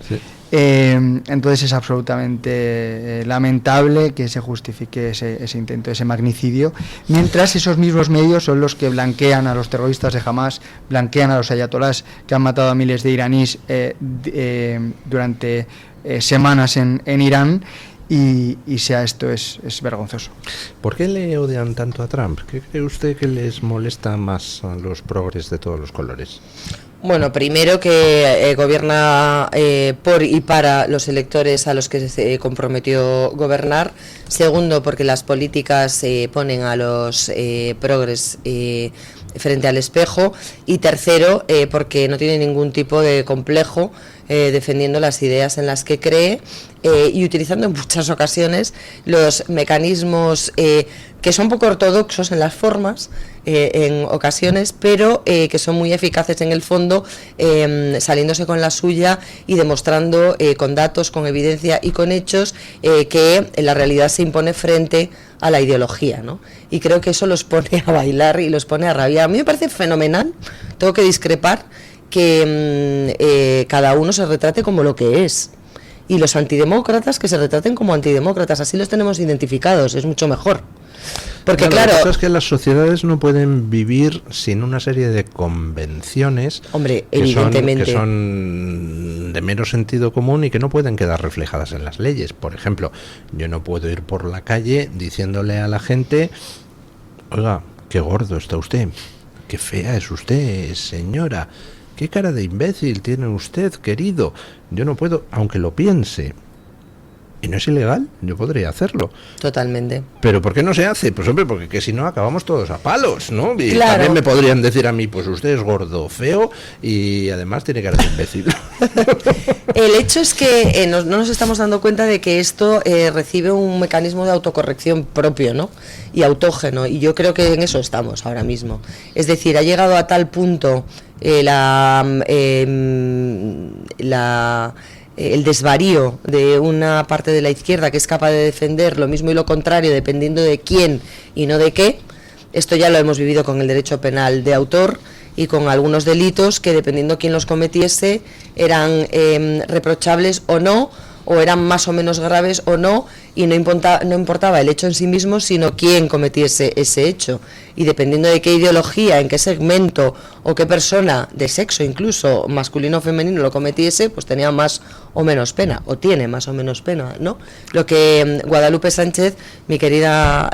Entonces es absolutamente lamentable que se justifique ese intento, ese magnicidio, mientras esos mismos medios son los que blanquean a los terroristas de Hamás, blanquean a los ayatolás que han matado a miles de iraníes durante semanas en Irán. Y esto es vergonzoso. ¿Por qué le odian tanto a Trump? ¿Qué cree usted que les molesta más a los progres de todos los colores? Bueno, primero que gobierna por y para los electores a los que se comprometió gobernar. Segundo, porque las políticas ponen a los progres frente al espejo. Y tercero, porque no tiene ningún tipo de complejo defendiendo las ideas en las que cree y utilizando en muchas ocasiones los mecanismos que son poco ortodoxos en las formas en ocasiones, pero que son muy eficaces en el fondo, saliéndose con la suya y demostrando con datos, con evidencia y con hechos que la realidad se impone frente a la ideología, ¿no? Y creo que eso los pone a bailar y los pone a rabiar. A mí me parece fenomenal, tengo que discrepar, que cada uno se retrate como lo que es, y los antidemócratas que se retraten como antidemócratas, así los tenemos identificados, es mucho mejor. Porque claro, la cosa es que las sociedades no pueden vivir sin una serie de convenciones, hombre, evidentemente, que son de mero sentido común y que no pueden quedar reflejadas en las leyes. Por ejemplo, yo no puedo ir por la calle diciéndole a la gente: oiga, qué gordo está usted, qué fea es usted, señora, qué cara de imbécil tiene usted, querido. Yo no puedo, aunque lo piense. ¿Y no es ilegal? Yo podría hacerlo. Totalmente. ¿Pero por qué no se hace? Pues hombre, porque que si no acabamos todos a palos, ¿no? Y claro, también me podrían decir a mí: pues usted es gordo, feo y además tiene cara de imbécil. El hecho es que no nos estamos dando cuenta de que esto recibe un mecanismo de autocorrección propio, ¿no? Y autógeno, y yo creo que en eso estamos ahora mismo. Es decir, ha llegado a tal punto el desvarío de una parte de la izquierda que es capaz de defender lo mismo y lo contrario dependiendo de quién y no de qué. Esto ya lo hemos vivido con el derecho penal de autor y con algunos delitos que dependiendo quién los cometiese eran reprochables o no, o eran más o menos graves o no, y no importaba el hecho en sí mismo, sino quién cometiese ese hecho. Y dependiendo de qué ideología, en qué segmento o qué persona de sexo, incluso masculino o femenino, lo cometiese, pues tenía más o menos pena, o tiene más o menos pena, ¿no? Lo que Guadalupe Sánchez, mi querida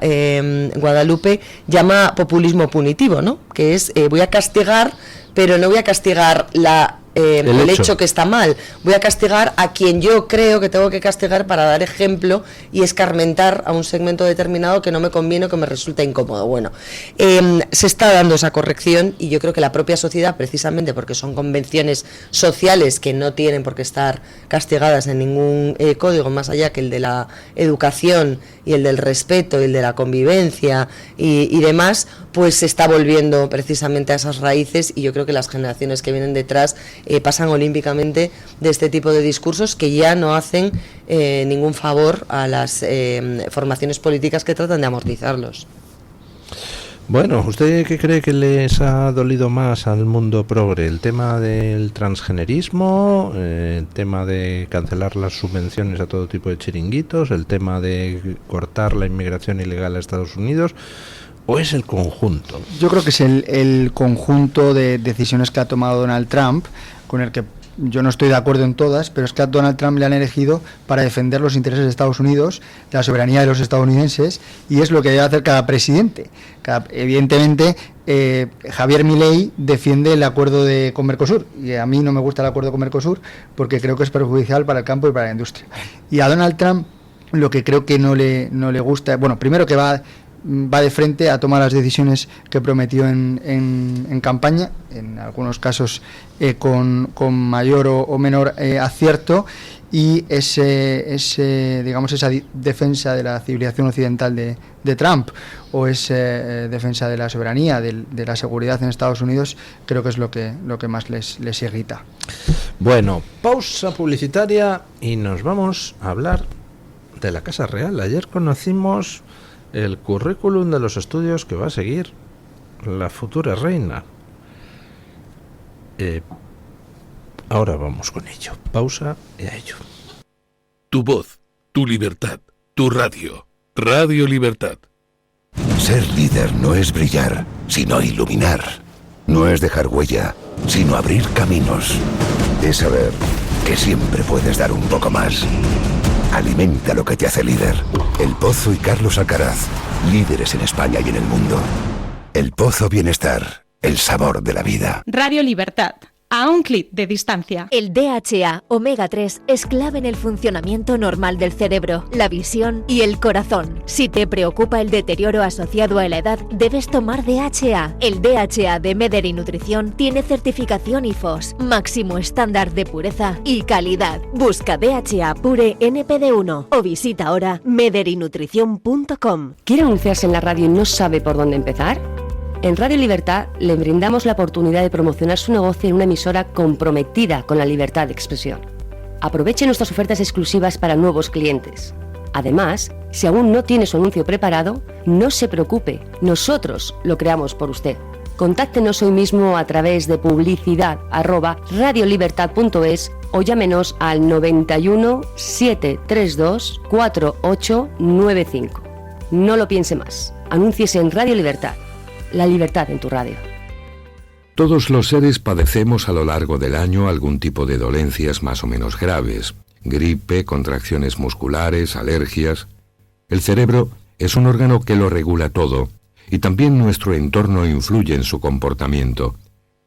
Guadalupe, llama populismo punitivo, ¿no? Que es voy a castigar, pero no voy a castigar la el hecho que está mal, voy a castigar a quien yo creo que tengo que castigar para dar ejemplo y escarmentar a un segmento determinado que no me conviene o que me resulta incómodo. Bueno, se está dando esa corrección y yo creo que la propia sociedad, precisamente porque son convenciones sociales que no tienen por qué estar castigadas en ningún código más allá que el de la educación y el del respeto y el de la convivencia y demás, pues se está volviendo precisamente a esas raíces, y yo creo que las generaciones que vienen detrás pasan olímpicamente de este tipo de discursos que ya no hacen ningún favor a las formaciones políticas que tratan de amortizarlos. Bueno, ¿usted qué cree que les ha dolido más al mundo progre? ¿El tema del transgenerismo? ¿El tema de cancelar las subvenciones a todo tipo de chiringuitos? ¿El tema de cortar la inmigración ilegal a Estados Unidos? ¿O es el conjunto? Yo creo que es el conjunto de decisiones que ha tomado Donald Trump, con el que yo no estoy de acuerdo en todas, pero es que a Donald Trump le han elegido para defender los intereses de Estados Unidos, la soberanía de los estadounidenses, y es lo que debe hacer cada presidente. Evidentemente, Javier Milei defiende el acuerdo con Mercosur, y a mí no me gusta el acuerdo con Mercosur porque creo que es perjudicial para el campo y para la industria. Y a Donald Trump lo que creo que no le gusta, bueno, primero que va de frente a tomar las decisiones que prometió en campaña, en algunos casos con mayor o menor acierto, y esa defensa de la civilización occidental de Trump, o esa defensa de la soberanía, de la seguridad en Estados Unidos, creo que es lo que más les irrita. Bueno, pausa publicitaria y nos vamos a hablar de la Casa Real. Ayer conocimos el currículum de los estudios que va a seguir la futura reina. Ahora vamos con ello. Pausa y a ello. Tu voz, tu libertad, tu radio. Radio Libertad. Ser líder no es brillar, sino iluminar. No es dejar huella, sino abrir caminos. Es saber que siempre puedes dar un poco más. Alimenta lo que te hace líder. El Pozo y Carlos Alcaraz, líderes en España y en el mundo. El Pozo Bienestar, el sabor de la vida. Radio Libertad, a un clic de distancia. El DHA Omega 3 es clave en el funcionamiento normal del cerebro, la visión y el corazón. Si te preocupa el deterioro asociado a la edad, debes tomar DHA. El DHA de Mederi Nutrición tiene certificación IFOS, máximo estándar de pureza y calidad. Busca DHA Pure NPD1 o visita ahora mederinutrición.com. ¿Quiere anunciarse en la radio y no sabe por dónde empezar? En Radio Libertad le brindamos la oportunidad de promocionar su negocio en una emisora comprometida con la libertad de expresión. Aproveche nuestras ofertas exclusivas para nuevos clientes. Además, si aún no tiene su anuncio preparado, no se preocupe, nosotros lo creamos por usted. Contáctenos hoy mismo a través de publicidad@radiolibertad.es o llámenos al 91 732 4895. No lo piense más, anúnciese en Radio Libertad. La libertad en tu radio. Todos los seres padecemos a lo largo del año algún tipo de dolencias más o menos graves. Gripe, contracciones musculares, alergias. El cerebro es un órgano que lo regula todo, y también nuestro entorno influye en su comportamiento.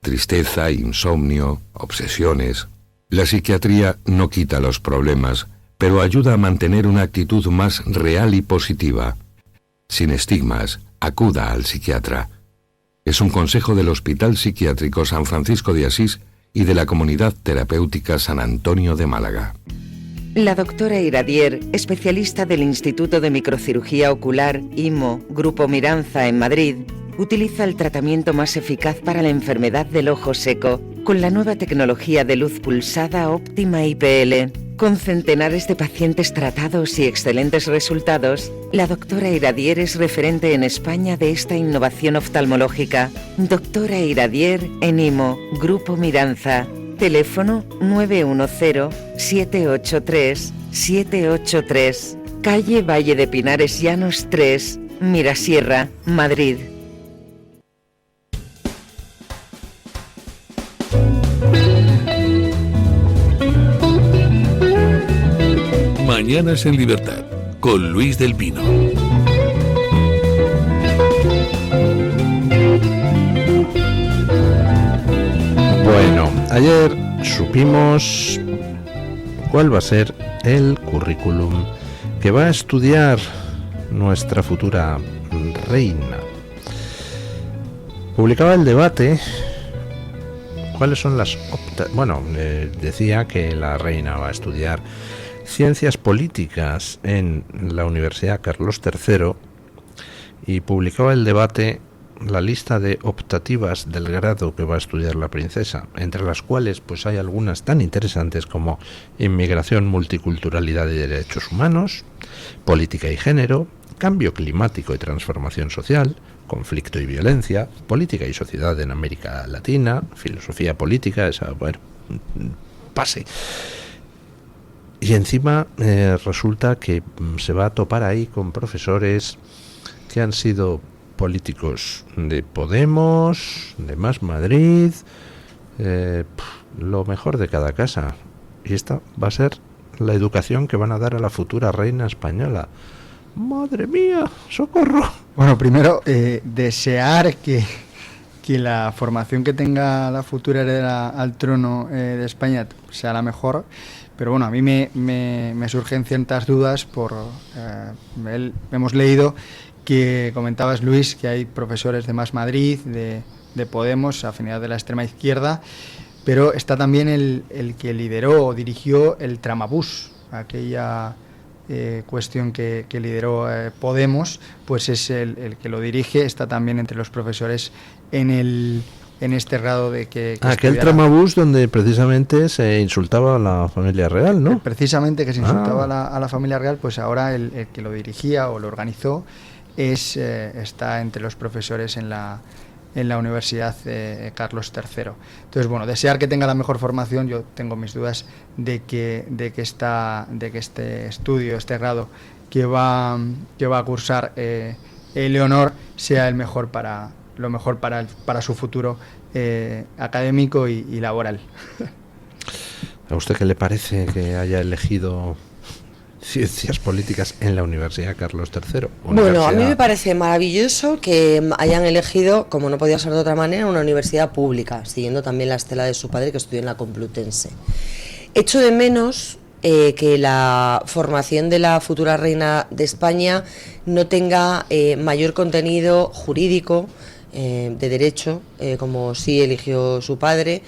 Tristeza, insomnio, obsesiones. La psiquiatría no quita los problemas, pero ayuda a mantener una actitud más real y positiva. Sin estigmas, acuda al psiquiatra. Es un consejo del Hospital Psiquiátrico San Francisco de Asís y de la Comunidad Terapéutica San Antonio de Málaga. La doctora Iradier, especialista del Instituto de Microcirugía Ocular, IMO, Grupo Miranza en Madrid, utiliza el tratamiento más eficaz para la enfermedad del ojo seco, con la nueva tecnología de luz pulsada óptima IPL. Con centenares de pacientes tratados y excelentes resultados, la doctora Iradier es referente en España de esta innovación oftalmológica. Doctora Iradier en IMO, Grupo Miranza. Teléfono 910-783-783. Calle Valle de Pinares Llanos 3, Mirasierra, Madrid. Mañanas en Libertad, con Luis del Pino. Bueno, ayer supimos cuál va a ser el currículum que va a estudiar nuestra futura reina. Publicaba El Debate cuáles son las decía que la reina va a estudiar ciencias políticas en la Universidad Carlos III, y publicaba El Debate la lista de optativas del grado que va a estudiar la princesa, entre las cuales pues hay algunas tan interesantes como inmigración, multiculturalidad y derechos humanos, política y género, cambio climático y transformación social, conflicto y violencia, política y sociedad en América Latina, filosofía política, pase. Y encima resulta que se va a topar ahí con profesores que han sido políticos de Podemos, de Más Madrid, lo mejor de cada casa. Y esta va a ser la educación que van a dar a la futura reina española. ¡Madre mía! ¡Socorro! Bueno, primero, desear que la formación que tenga la futura heredera al trono de España sea la mejor, pero bueno, a mí me surgen ciertas dudas hemos leído que comentabas, Luis, que hay profesores de Más Madrid, de Podemos, afinidad de la extrema izquierda, pero está también el que lideró o dirigió el tramabús, aquella cuestión que lideró Podemos, pues es el que lo dirige, está también entre los profesores en este grado de que aquel tramabús donde precisamente se insultaba a la familia real, ¿no? Precisamente que se insultaba a la familia real, pues ahora el que lo dirigía o lo organizó está entre los profesores en la Universidad Carlos III. Entonces, bueno, desear que tenga la mejor formación. Yo tengo mis dudas de que este estudio, este grado que va a cursar Leonor sea lo mejor para su futuro académico y laboral. ¿A usted qué le parece que haya elegido ciencias políticas en la Universidad Carlos III? Bueno, a mí me parece maravilloso que hayan elegido, como no podía ser de otra manera, una universidad pública, siguiendo también la estela de su padre, que estudió en la Complutense. Echo de menos que la formación de la futura reina de España no tenga mayor contenido jurídico, de derecho, como sí eligió su padre,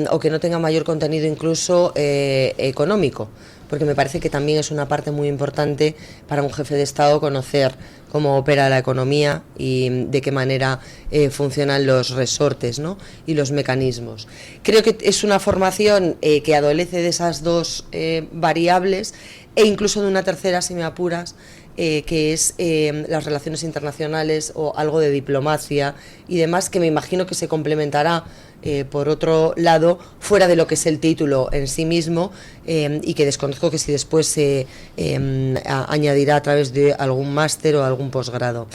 o que no tenga mayor contenido incluso económico, porque me parece que también es una parte muy importante para un jefe de Estado conocer cómo opera la economía y de qué manera funcionan los resortes, ¿no?, y los mecanismos. Creo que es una formación que adolece de esas dos variables, e incluso de una tercera, si me apuras, que es las relaciones internacionales o algo de diplomacia y demás, que me imagino que se complementará por otro lado, fuera de lo que es el título en sí mismo, y que desconozco que si después se añadirá a través de algún máster o algún posgrado.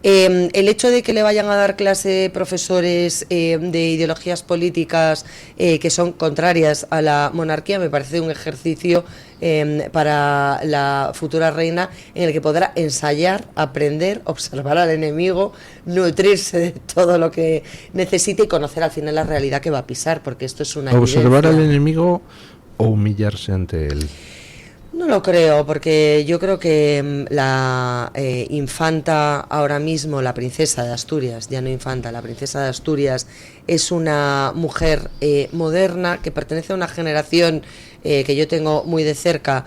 El hecho de que le vayan a dar clase profesores de ideologías políticas que son contrarias a la monarquía me parece un ejercicio para la futura reina en el que podrá ensayar, aprender, observar al enemigo, nutrirse de todo lo que necesite y conocer al final la realidad que va a pisar, porque esto es una ¿Observar evidencia. al enemigo o humillarse ante él? No lo creo, porque yo creo que la infanta ahora mismo, la princesa de Asturias, ya no infanta, la princesa de Asturias, es una mujer moderna que pertenece a una generación que yo tengo muy de cerca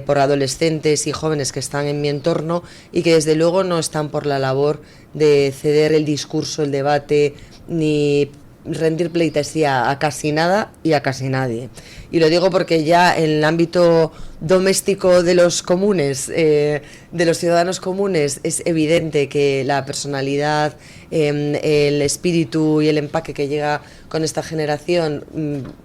por adolescentes y jóvenes que están en mi entorno y que desde luego no están por la labor de ceder el discurso, el debate, ni rendir pleitesía a casi nada y a casi nadie. Y lo digo porque ya en el ámbito doméstico de los comunes, de los ciudadanos comunes, es evidente que la personalidad, el espíritu y el empaque que llega con esta generación,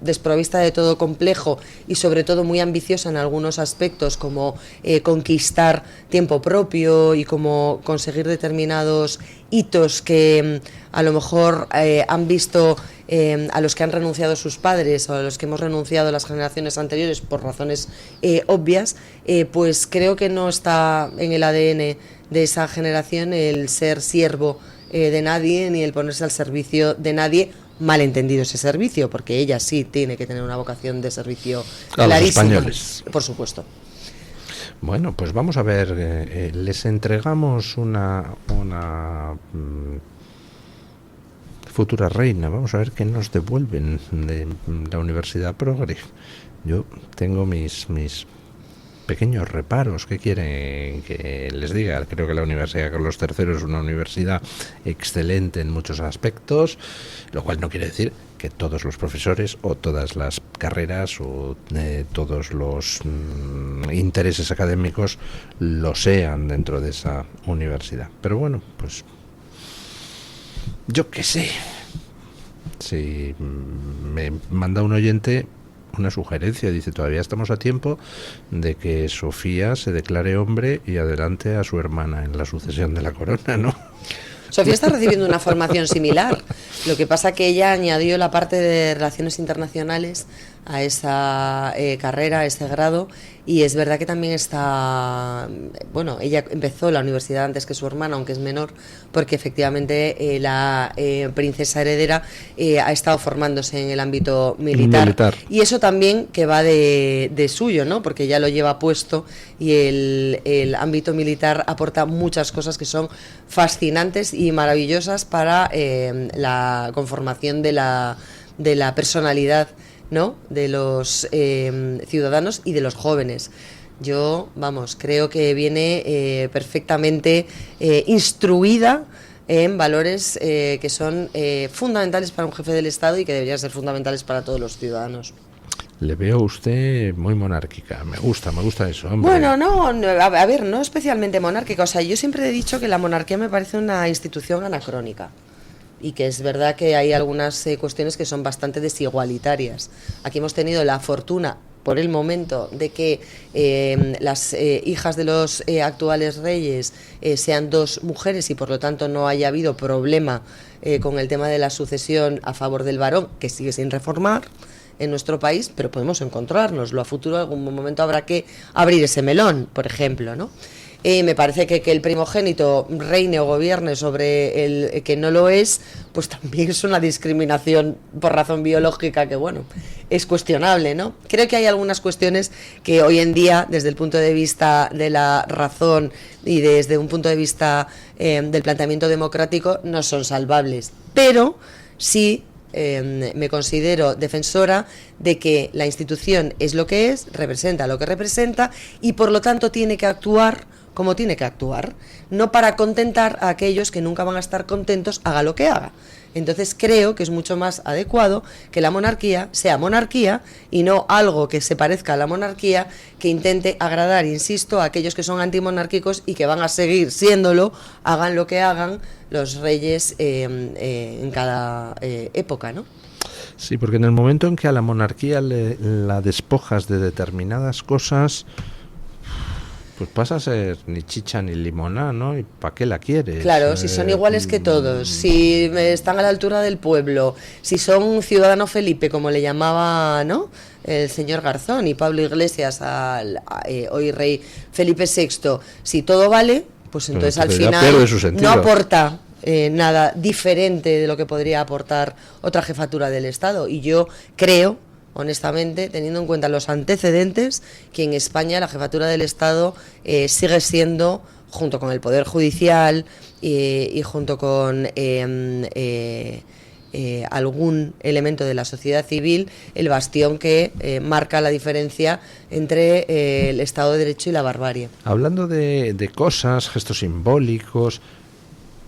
desprovista de todo complejo y sobre todo muy ambiciosa en algunos aspectos, como conquistar tiempo propio y como conseguir determinados hitos que a lo mejor han visto a los que han renunciado sus padres o a los que hemos renunciado las generaciones anteriores por razones obvias, pues creo que no está en el ADN de esa generación el ser siervo de nadie ni el ponerse al servicio de nadie, malentendido ese servicio, porque ella sí tiene que tener una vocación de servicio a los clarísima, españoles. por supuesto. Bueno, pues vamos a ver, les entregamos una futura reina, vamos a ver qué nos devuelven de la Universidad Progre. Yo tengo mis pequeños reparos. ¿Qué quieren que les diga? Creo que la Universidad Carlos III es una universidad excelente en muchos aspectos, lo cual no quiere decir que todos los profesores o todas las carreras o todos los intereses académicos lo sean dentro de esa universidad. Pero bueno, pues yo qué sé. Si me manda un oyente una sugerencia, dice, todavía estamos a tiempo de que Sofía se declare hombre y adelante a su hermana en la sucesión de la corona, ¿no? Sofía está recibiendo una formación similar, lo que pasa que ella añadió la parte de relaciones internacionales a esa carrera, a ese grado, y es verdad que también está, bueno, ella empezó la universidad antes que su hermana, aunque es menor, porque efectivamente la princesa heredera ha estado formándose en el ámbito militar. Y eso también que va de suyo, ¿no? Porque ya lo lleva puesto, y el ámbito militar aporta muchas cosas que son fascinantes y maravillosas para la conformación de la personalidad, ¿no?, de los ciudadanos y de los jóvenes. Yo, vamos, creo que viene perfectamente instruida en valores que son fundamentales para un jefe del Estado y que deberían ser fundamentales para todos los ciudadanos. Le veo a usted muy monárquica. Me gusta eso, hombre. Bueno, no, a ver, no especialmente monárquica. O sea, yo siempre he dicho que la monarquía me parece una institución anacrónica. Y que es verdad que hay algunas cuestiones que son bastante desigualitarias. Aquí hemos tenido la fortuna, por el momento, de que las hijas de los actuales reyes sean dos mujeres y por lo tanto no haya habido problema con el tema de la sucesión a favor del varón, que sigue sin reformar en nuestro país, pero podemos encontrárnoslo. A futuro, en algún momento habrá que abrir ese melón, por ejemplo, ¿no? Me parece que el primogénito reine o gobierne sobre el que no lo es, pues también es una discriminación por razón biológica que, bueno, es cuestionable, ¿no? Creo que hay algunas cuestiones que hoy en día, desde el punto de vista de la razón y desde un punto de vista del planteamiento democrático, no son salvables, pero sí me considero defensora de que la institución es lo que es, representa lo que representa y por lo tanto tiene que actuar como tiene que actuar, no para contentar a aquellos que nunca van a estar contentos, haga lo que haga. Entonces creo que es mucho más adecuado que la monarquía sea monarquía y no algo que se parezca a la monarquía que intente agradar, insisto, a aquellos que son antimonárquicos y que van a seguir siéndolo, hagan lo que hagan los reyes en cada época, ¿no? Sí, porque en el momento en que a la monarquía la despojas de determinadas cosas, pues pasa a ser ni chicha ni limonada, ¿no? ¿Y para qué la quieres? Claro, si son iguales que todos, si están a la altura del pueblo, si son ciudadano Felipe, como le llamaba, ¿no?, el señor Garzón y Pablo Iglesias al hoy rey Felipe VI, si todo vale, pues entonces al final no aporta nada diferente de lo que podría aportar otra jefatura del Estado. Y yo creo, honestamente, teniendo en cuenta los antecedentes, que en España la jefatura del Estado sigue siendo, junto con el Poder Judicial y junto con algún elemento de la sociedad civil, el bastión que marca la diferencia entre el Estado de Derecho y la barbarie. Hablando de cosas, gestos simbólicos,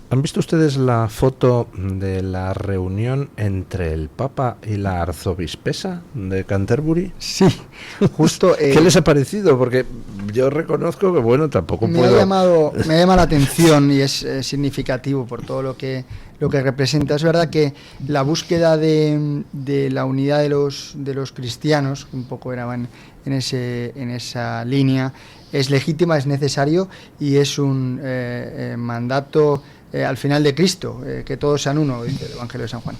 ¿han visto ustedes la foto de la reunión entre el Papa y la arzobispesa de Canterbury? Sí, justo. ¿Qué les ha parecido? Porque yo reconozco que, bueno, tampoco me ha llamado la atención y es significativo por todo lo que representa. Es verdad que la búsqueda de la unidad de los cristianos, un poco era en esa línea, es legítima, es necesario y es un mandato al final de Cristo, que todos sean uno, dice el Evangelio de San Juan.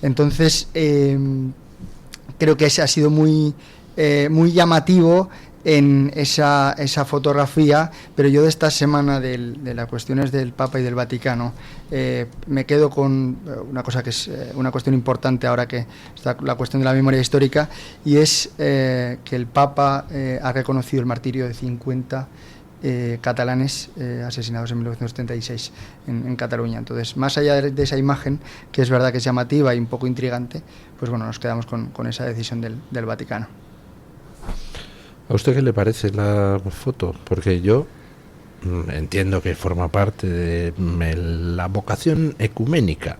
Entonces, creo que ese ha sido muy llamativo en esa fotografía, pero yo de esta semana de las cuestiones del Papa y del Vaticano me quedo con una cosa que es una cuestión importante ahora, que está la cuestión de la memoria histórica, y es que el Papa ha reconocido el martirio de 50 catalanes asesinados en 1976 en Cataluña. Entonces, más allá de esa imagen, que es verdad que es llamativa y un poco intrigante, pues bueno, nos quedamos con esa decisión del Vaticano. ¿A usted qué le parece la foto? Porque yo entiendo que forma parte de la vocación ecuménica,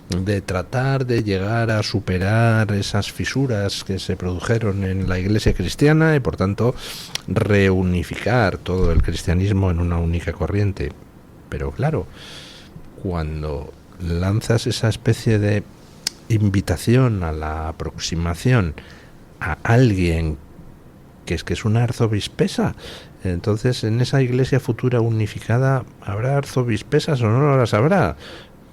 de tratar de llegar a superar esas fisuras que se produjeron en la Iglesia cristiana y, por tanto, reunificar todo el cristianismo en una única corriente. Pero claro, cuando lanzas esa especie de invitación a la aproximación a alguien que es una arzobispesa, entonces en esa iglesia futura unificada, ¿habrá arzobispesas o no las habrá?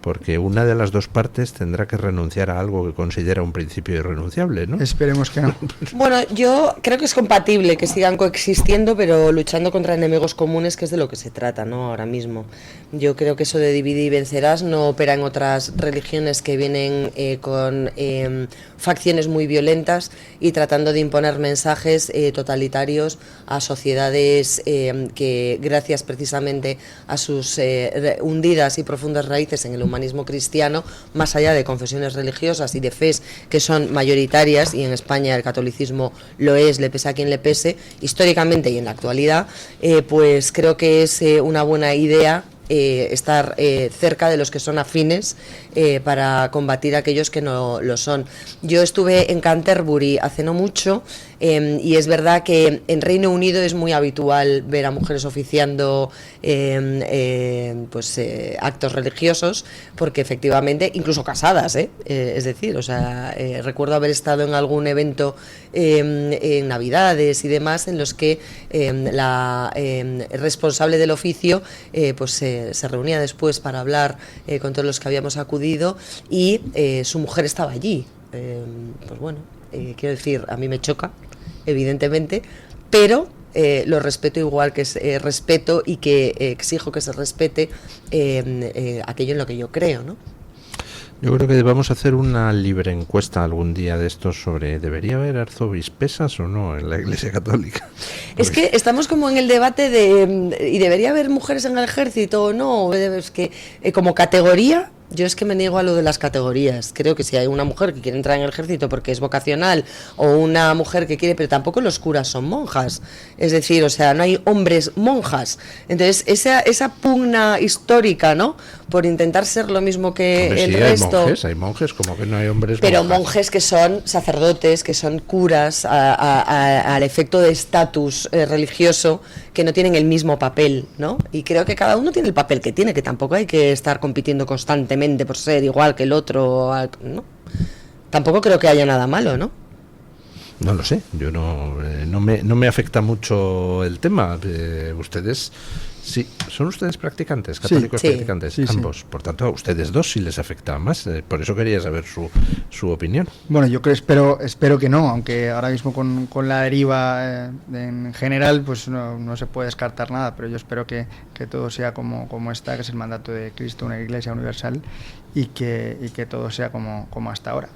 Porque una de las dos partes tendrá que renunciar a algo que considera un principio irrenunciable, ¿no? Esperemos que no. Bueno, yo creo que es compatible que sigan coexistiendo, pero luchando contra enemigos comunes, que es de lo que se trata, ¿no? Ahora mismo. Yo creo que eso de dividir y vencerás no opera en otras religiones que vienen con facciones muy violentas y tratando de imponer mensajes totalitarios a sociedades que, gracias precisamente a sus hundidas y profundas raíces en el humanismo cristiano, más allá de confesiones religiosas y de fes que son mayoritarias, y en España el catolicismo lo es, le pese a quien le pese, históricamente y en la actualidad, pues creo que es una buena idea estar cerca de los que son afines para combatir a aquellos que no lo son. Yo estuve en Canterbury hace no mucho y es verdad que en Reino Unido es muy habitual ver a mujeres oficiando actos religiosos, porque efectivamente, incluso casadas, es decir, o sea, recuerdo haber estado en algún evento en Navidades y demás en los que la responsable del oficio se reunía después para hablar con todos los que habíamos acudido y su mujer estaba allí. Pues bueno, quiero decir, a mí me choca, evidentemente, pero lo respeto igual que respeto y que exijo que se respete aquello en lo que yo creo, ¿no? Yo creo que vamos a hacer una libre encuesta algún día de estos sobre ¿debería haber arzobispesas o no en la Iglesia Católica? Es que estamos como en el debate de ¿y debería haber mujeres en el ejército o no? Es que como categoría, yo es que me niego a lo de las categorías. Creo que si hay una mujer que quiere entrar en el ejército porque es vocacional, o una mujer que quiere, pero tampoco los curas son monjas, es decir, o sea, no hay hombres monjas. Entonces esa pugna histórica, ¿no?, por intentar ser lo mismo que el resto. Hay monjes, como que no hay hombres pero monjas. Monjes que son sacerdotes, que son curas al efecto de estatus religioso, que no tienen el mismo papel, ¿no? Y creo que cada uno tiene el papel que tiene, que tampoco hay que estar compitiendo constantemente por ser igual que el otro, ¿no? Tampoco creo que haya nada malo, ¿no? No lo sé, yo no me afecta mucho el tema. Ustedes, sí, son ustedes practicantes, católicos sí, practicantes, sí, ambos. sí. Por tanto, a ustedes dos sí les afecta más. Por eso quería saber su opinión. Bueno, yo espero que no, aunque ahora mismo con la deriva en general, pues no se puede descartar nada, pero yo espero que todo sea como está, que es el mandato de Cristo, una iglesia universal, y que todo sea como hasta ahora.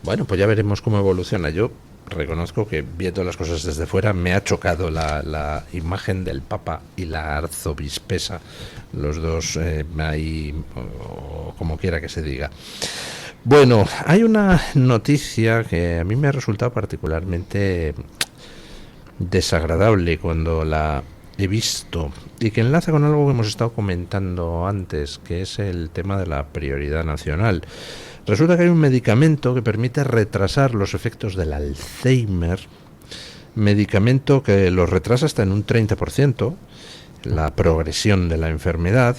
Bueno, pues ya veremos cómo evoluciona. Yo reconozco que, viendo las cosas desde fuera, me ha chocado la imagen del Papa y la arzobispesa, los dos ahí, o como quiera que se diga. Bueno, hay una noticia que a mí me ha resultado particularmente desagradable cuando la he visto, y que enlaza con algo que hemos estado comentando antes, que es el tema de la prioridad nacional. Resulta que hay un medicamento que permite retrasar los efectos del Alzheimer, medicamento que los retrasa hasta en un 30%, la progresión de la enfermedad,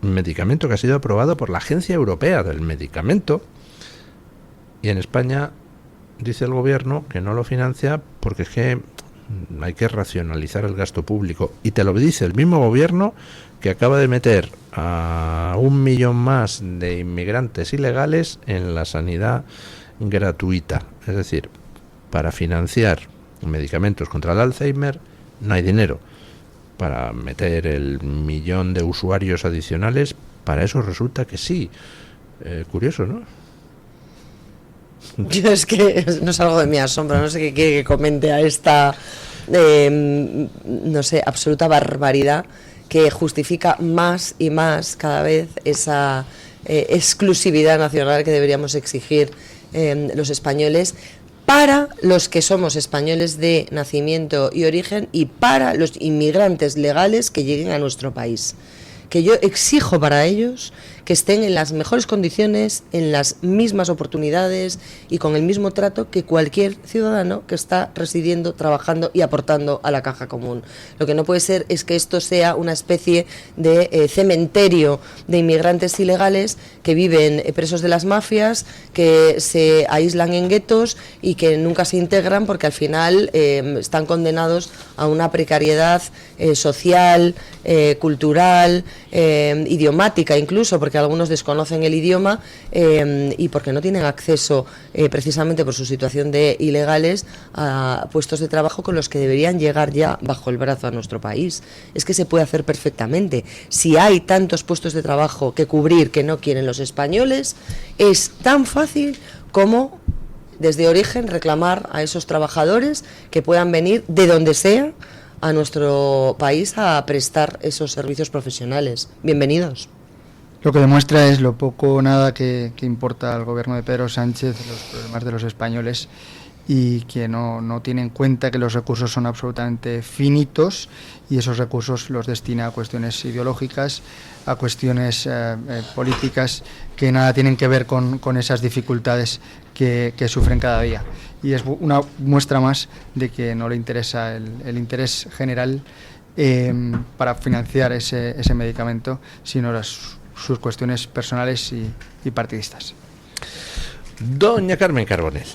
medicamento que ha sido aprobado por la Agencia Europea del Medicamento, y en España dice el gobierno que no lo financia porque es que hay que racionalizar el gasto público, y te lo dice el mismo gobierno que acaba de meter a 1 millón más de inmigrantes ilegales en la sanidad gratuita. Es decir, para financiar medicamentos contra el Alzheimer, no hay dinero. Para meter el 1 millón de usuarios adicionales, para eso resulta que sí. Curioso, ¿no? Yo es que no salgo de mi asombro, no sé qué quiere que comente a esta, no sé, absoluta barbaridad que justifica más y más cada vez esa exclusividad nacional que deberíamos exigir los españoles para los que somos españoles de nacimiento y origen y para los inmigrantes legales que lleguen a nuestro país. Que yo exijo para ellos que estén en las mejores condiciones, en las mismas oportunidades y con el mismo trato que cualquier ciudadano que está residiendo, trabajando y aportando a la caja común. Lo que no puede ser es que esto sea una especie de cementerio de inmigrantes ilegales que viven presos de las mafias, que se aíslan en guetos y que nunca se integran porque al final están condenados a una precariedad social, cultural, idiomática incluso, porque algunos desconocen el idioma y porque no tienen acceso precisamente por su situación de ilegales a puestos de trabajo con los que deberían llegar ya bajo el brazo a nuestro país. Es que se puede hacer perfectamente. Si hay tantos puestos de trabajo que cubrir que no quieren los españoles, es tan fácil como desde origen reclamar a esos trabajadores que puedan venir de donde sea a nuestro país a prestar esos servicios profesionales. Bienvenidos. Lo que demuestra es lo poco o nada que importa al gobierno de Pedro Sánchez los problemas de los españoles y que no tiene en cuenta que los recursos son absolutamente finitos y esos recursos los destina a cuestiones ideológicas, a cuestiones políticas que nada tienen que ver con esas dificultades que sufren cada día. Y es una muestra más de que no le interesa el interés general para financiar ese medicamento, sino sus cuestiones personales y partidistas. Doña Carmen Carbonell,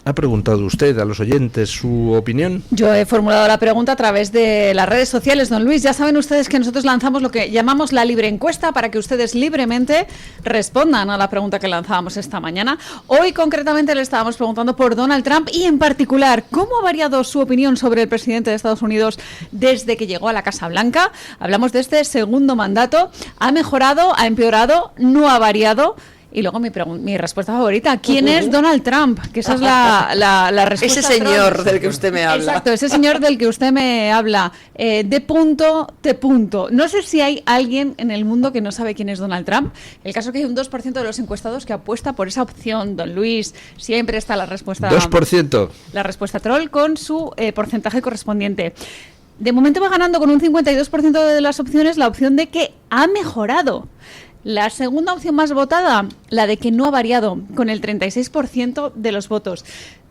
¿ha preguntado usted a los oyentes su opinión? Yo he formulado la pregunta a través de las redes sociales, don Luis. Ya saben ustedes que nosotros lanzamos lo que llamamos la libre encuesta para que ustedes libremente respondan a la pregunta que lanzábamos esta mañana. Hoy concretamente le estábamos preguntando por Donald Trump y en particular, ¿cómo ha variado su opinión sobre el presidente de Estados Unidos desde que llegó a la Casa Blanca? Hablamos de este segundo mandato. ¿Ha mejorado? ¿Ha empeorado? ¿No ha variado? Y luego mi respuesta favorita, ¿quién es Donald Trump? Que esa es la respuesta. Ese señor del que usted me habla. Exacto, ese señor del que usted me habla. De punto, te punto. No sé si hay alguien en el mundo que no sabe quién es Donald Trump. El caso es que hay un 2% de los encuestados que apuesta por esa opción, don Luis. Siempre está la respuesta... 2%. La respuesta troll con su porcentaje correspondiente. De momento va ganando con un 52% de las opciones la opción de que ha mejorado. La segunda opción más votada, la de que no ha variado, con el 36% de los votos.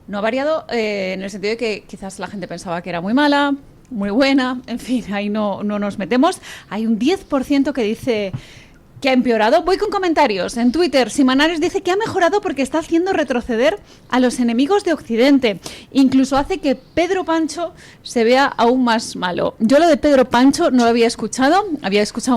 No ha variado en el sentido de que quizás la gente pensaba que era muy mala, muy buena, en fin, ahí no nos metemos. Hay un 10% que dice que ha empeorado. Voy con comentarios. En Twitter, Simanares dice que ha mejorado porque está haciendo retroceder a los enemigos de Occidente. Incluso hace que Pedro Pancho se vea aún más malo. Yo lo de Pedro Pancho no lo había escuchado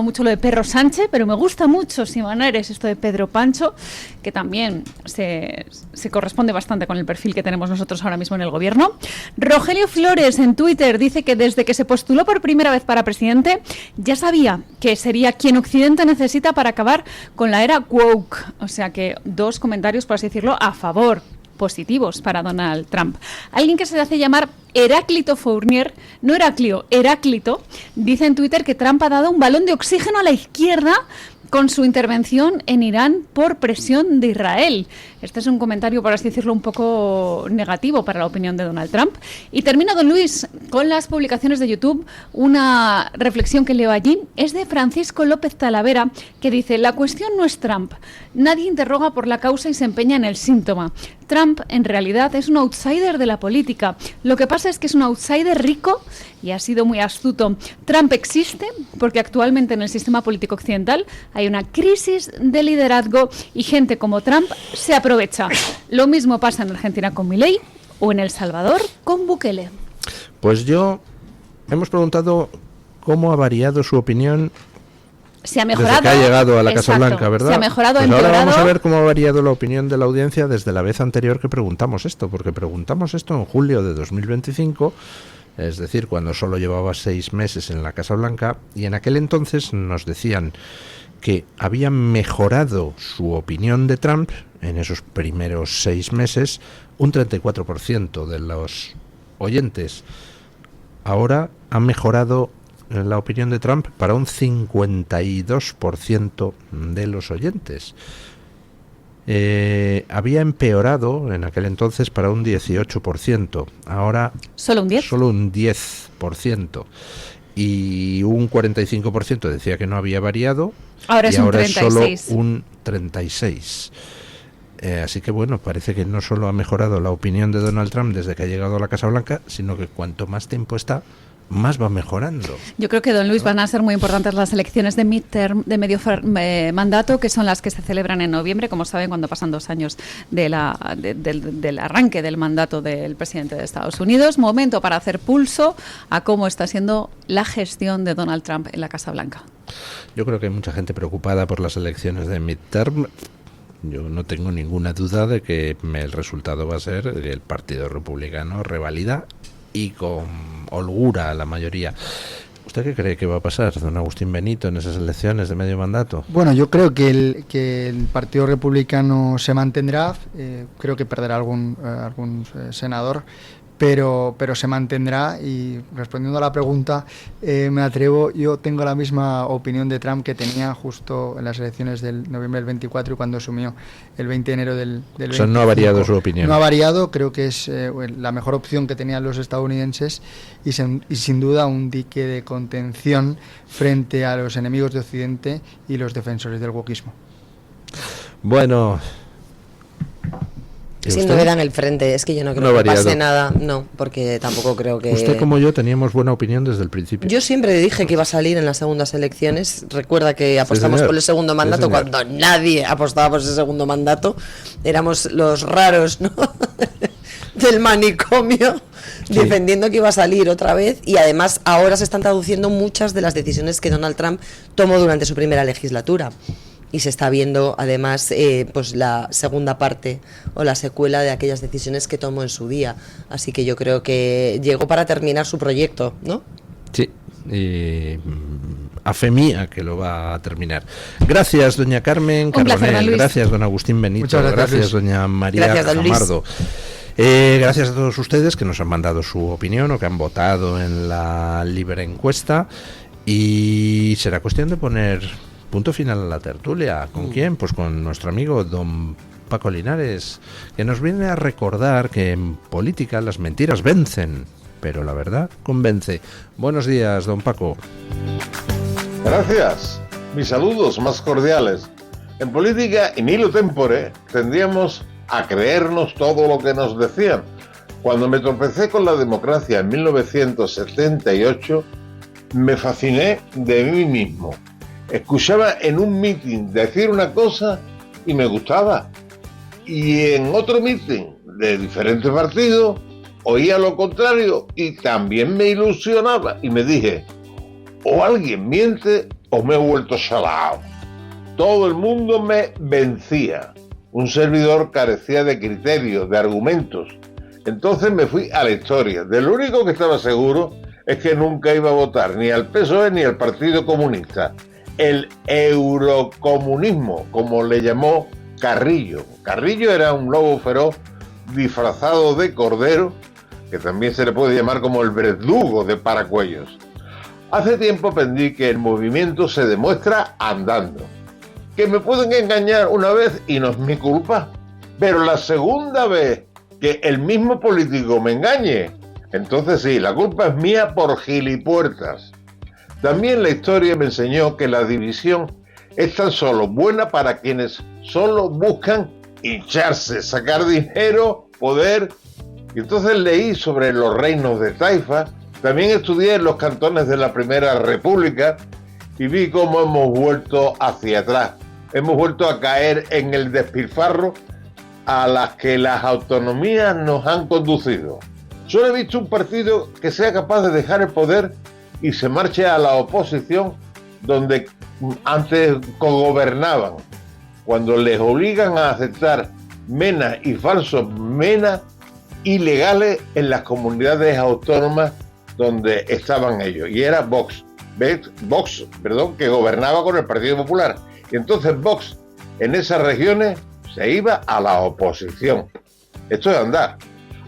mucho lo de Perro Sánchez, pero me gusta mucho, Simanares, esto de Pedro Pancho, que también se corresponde bastante con el perfil que tenemos nosotros ahora mismo en el gobierno. Rogelio Flores en Twitter dice que desde que se postuló por primera vez para presidente, ya sabía que sería quien Occidente necesita para acabar con la era woke. O sea que 2 comentarios, por así decirlo, a favor, positivos para Donald Trump. Alguien que se hace llamar Heráclito Fournier, no Heraclio, Heráclito, dice en Twitter que Trump ha dado un balón de oxígeno a la izquierda con su intervención en Irán por presión de Israel. Este es un comentario, por así decirlo, un poco negativo para la opinión de Donald Trump. Y termino, don Luis, con las publicaciones de YouTube. Una reflexión que leo allí es de Francisco López Talavera, que dice: la cuestión no es Trump. Nadie interroga por la causa y se empeña en el síntoma. Trump, en realidad, es un outsider de la política. Lo que pasa es que es un outsider rico y ha sido muy astuto. Trump existe porque actualmente en el sistema político occidental hay una crisis de liderazgo y gente como Trump se aprovecha. Lo mismo pasa en Argentina con Milei o en El Salvador con Bukele. Pues hemos preguntado cómo ha variado su opinión Se ha mejorado. Desde que ha llegado a la Casa Exacto. Blanca, ¿verdad? Se ha mejorado, pues empeorado. ahora vamos a ver cómo ha variado la opinión de la audiencia desde la vez anterior que preguntamos esto, porque preguntamos esto en julio de 2025, es decir, cuando solo llevaba 6 meses en la Casa Blanca, y en aquel entonces nos decían que había mejorado su opinión de Trump en esos primeros 6 meses un 34% de los oyentes. Ahora ha mejorado la opinión de Trump para un 52% de los oyentes. Había empeorado en aquel entonces para un 18%. Ahora ¿Solo un 10? Solo un 10%. Y un 45% decía que no había variado. Ahora es un ahora 36%. Es solo un 36%. Así que bueno, parece que no solo ha mejorado la opinión de Donald Trump desde que ha llegado a la Casa Blanca, sino que cuanto más tiempo está, más va mejorando. Yo creo que, don Luis, van a ser muy importantes las elecciones de midterm, de medio mandato, que son las que se celebran en noviembre, como saben, cuando pasan 2 años del arranque del mandato del presidente de Estados Unidos. Momento para hacer pulso a cómo está siendo la gestión de Donald Trump en la Casa Blanca. Yo creo que hay mucha gente preocupada por las elecciones de midterm. Yo no tengo ninguna duda de que el resultado va a ser que el Partido Republicano revalida y con holgura la mayoría. ¿Usted qué cree que va a pasar, don Agustín Benito, en esas elecciones de medio mandato? Bueno, yo creo que el Partido Republicano se mantendrá, creo que perderá algún senador, pero se mantendrá. Y respondiendo a la pregunta, me atrevo, yo tengo la misma opinión de Trump que tenía justo en las elecciones del noviembre del 24 y cuando asumió el 20 de enero del 25. O sea, no ha variado su opinión. No ha variado, creo que es la mejor opción que tenían los estadounidenses y sin duda un dique de contención frente a los enemigos de Occidente y los defensores del wokismo. Bueno... Sin novedad en el frente, es que yo no creo que pase nada, no, porque tampoco creo que... Usted como yo teníamos buena opinión desde el principio. Yo siempre dije que iba a salir en las segundas elecciones, recuerda que apostamos por el segundo mandato, cuando nadie apostaba por ese segundo mandato, éramos los raros, ¿no? del manicomio, defendiendo que iba a salir otra vez, y además ahora se están traduciendo muchas de las decisiones que Donald Trump tomó durante su primera legislatura. Y se está viendo además pues la segunda parte o la secuela de aquellas decisiones que tomó en su día. Así que yo creo que llegó para terminar su proyecto, ¿no? Sí, a fe mía que lo va a terminar. Gracias, doña Carmen Carbonell. Gracias, don Agustín Benito. Gracias, doña María Jamardo. Gracias a todos ustedes que nos han mandado su opinión o que han votado en la libre encuesta. Y será cuestión de poner punto final a la tertulia. ¿Con quién? Pues con nuestro amigo don Paco Linares, que nos viene a recordar que en política las mentiras vencen, pero la verdad convence. Buenos días, don Paco. Gracias. Mis saludos más cordiales. En política, in illo tempore, tendríamos a creernos todo lo que nos decían. Cuando me tropecé con la democracia en 1978, me fasciné de mí mismo. Escuchaba en un meeting decir una cosa y me gustaba. Y en otro meeting de diferentes partidos oía lo contrario y también me ilusionaba. Y me dije, o alguien miente o me he vuelto salado. Todo el mundo me vencía. Un servidor carecía de criterios, de argumentos. Entonces me fui a la historia. De lo único que estaba seguro es que nunca iba a votar ni al PSOE ni al Partido Comunista. El eurocomunismo, como le llamó Carrillo. Carrillo era un lobo feroz disfrazado de cordero, que también se le puede llamar como el verdugo de Paracuellos. Hace tiempo aprendí que el movimiento se demuestra andando. Que me pueden engañar una vez y no es mi culpa, pero la segunda vez que el mismo político me engañe, entonces sí, la culpa es mía por gilipuertas. También la historia me enseñó que la división es tan solo buena para quienes solo buscan hincharse, sacar dinero, poder. Y entonces leí sobre los reinos de Taifa, también estudié en los cantones de la Primera República y vi cómo hemos vuelto hacia atrás. Hemos vuelto a caer en el despilfarro a las que las autonomías nos han conducido. Solo he visto un partido que sea capaz de dejar el poder y se marche a la oposición, donde antes cogobernaban, cuando les obligan a aceptar menas y falsos menas ilegales en las comunidades autónomas donde estaban ellos, y era Vox, que gobernaba con el Partido Popular, y entonces Vox en esas regiones se iba a la oposición. Esto es andar.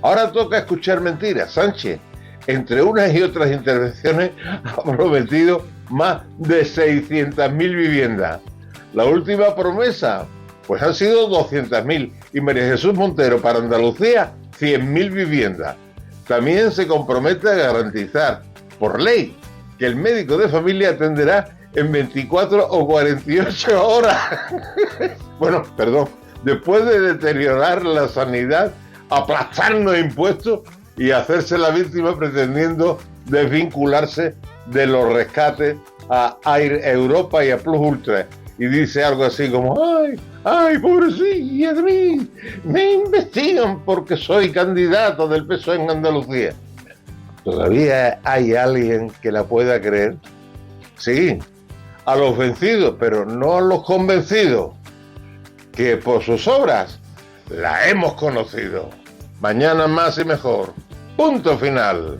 Ahora toca escuchar mentiras. Sánchez, entre unas y otras intervenciones, ha prometido más de 600.000 viviendas. La última promesa, pues han sido 200.000, y María Jesús Montero para Andalucía 100.000 viviendas. También se compromete a garantizar por ley que el médico de familia atenderá en 24 o 48 horas. Bueno, perdón, después de deteriorar la sanidad, aplastarnos impuestos y hacerse la víctima pretendiendo desvincularse de los rescates a Air Europa y a Plus Ultra. Y dice algo así como, ay, pobrecilla de mí, me investigan porque soy candidato del PSOE en Andalucía. ¿Todavía hay alguien que la pueda creer? Sí, a los vencidos, pero no a los convencidos, que por sus obras la hemos conocido. Mañana más y mejor. Punto final.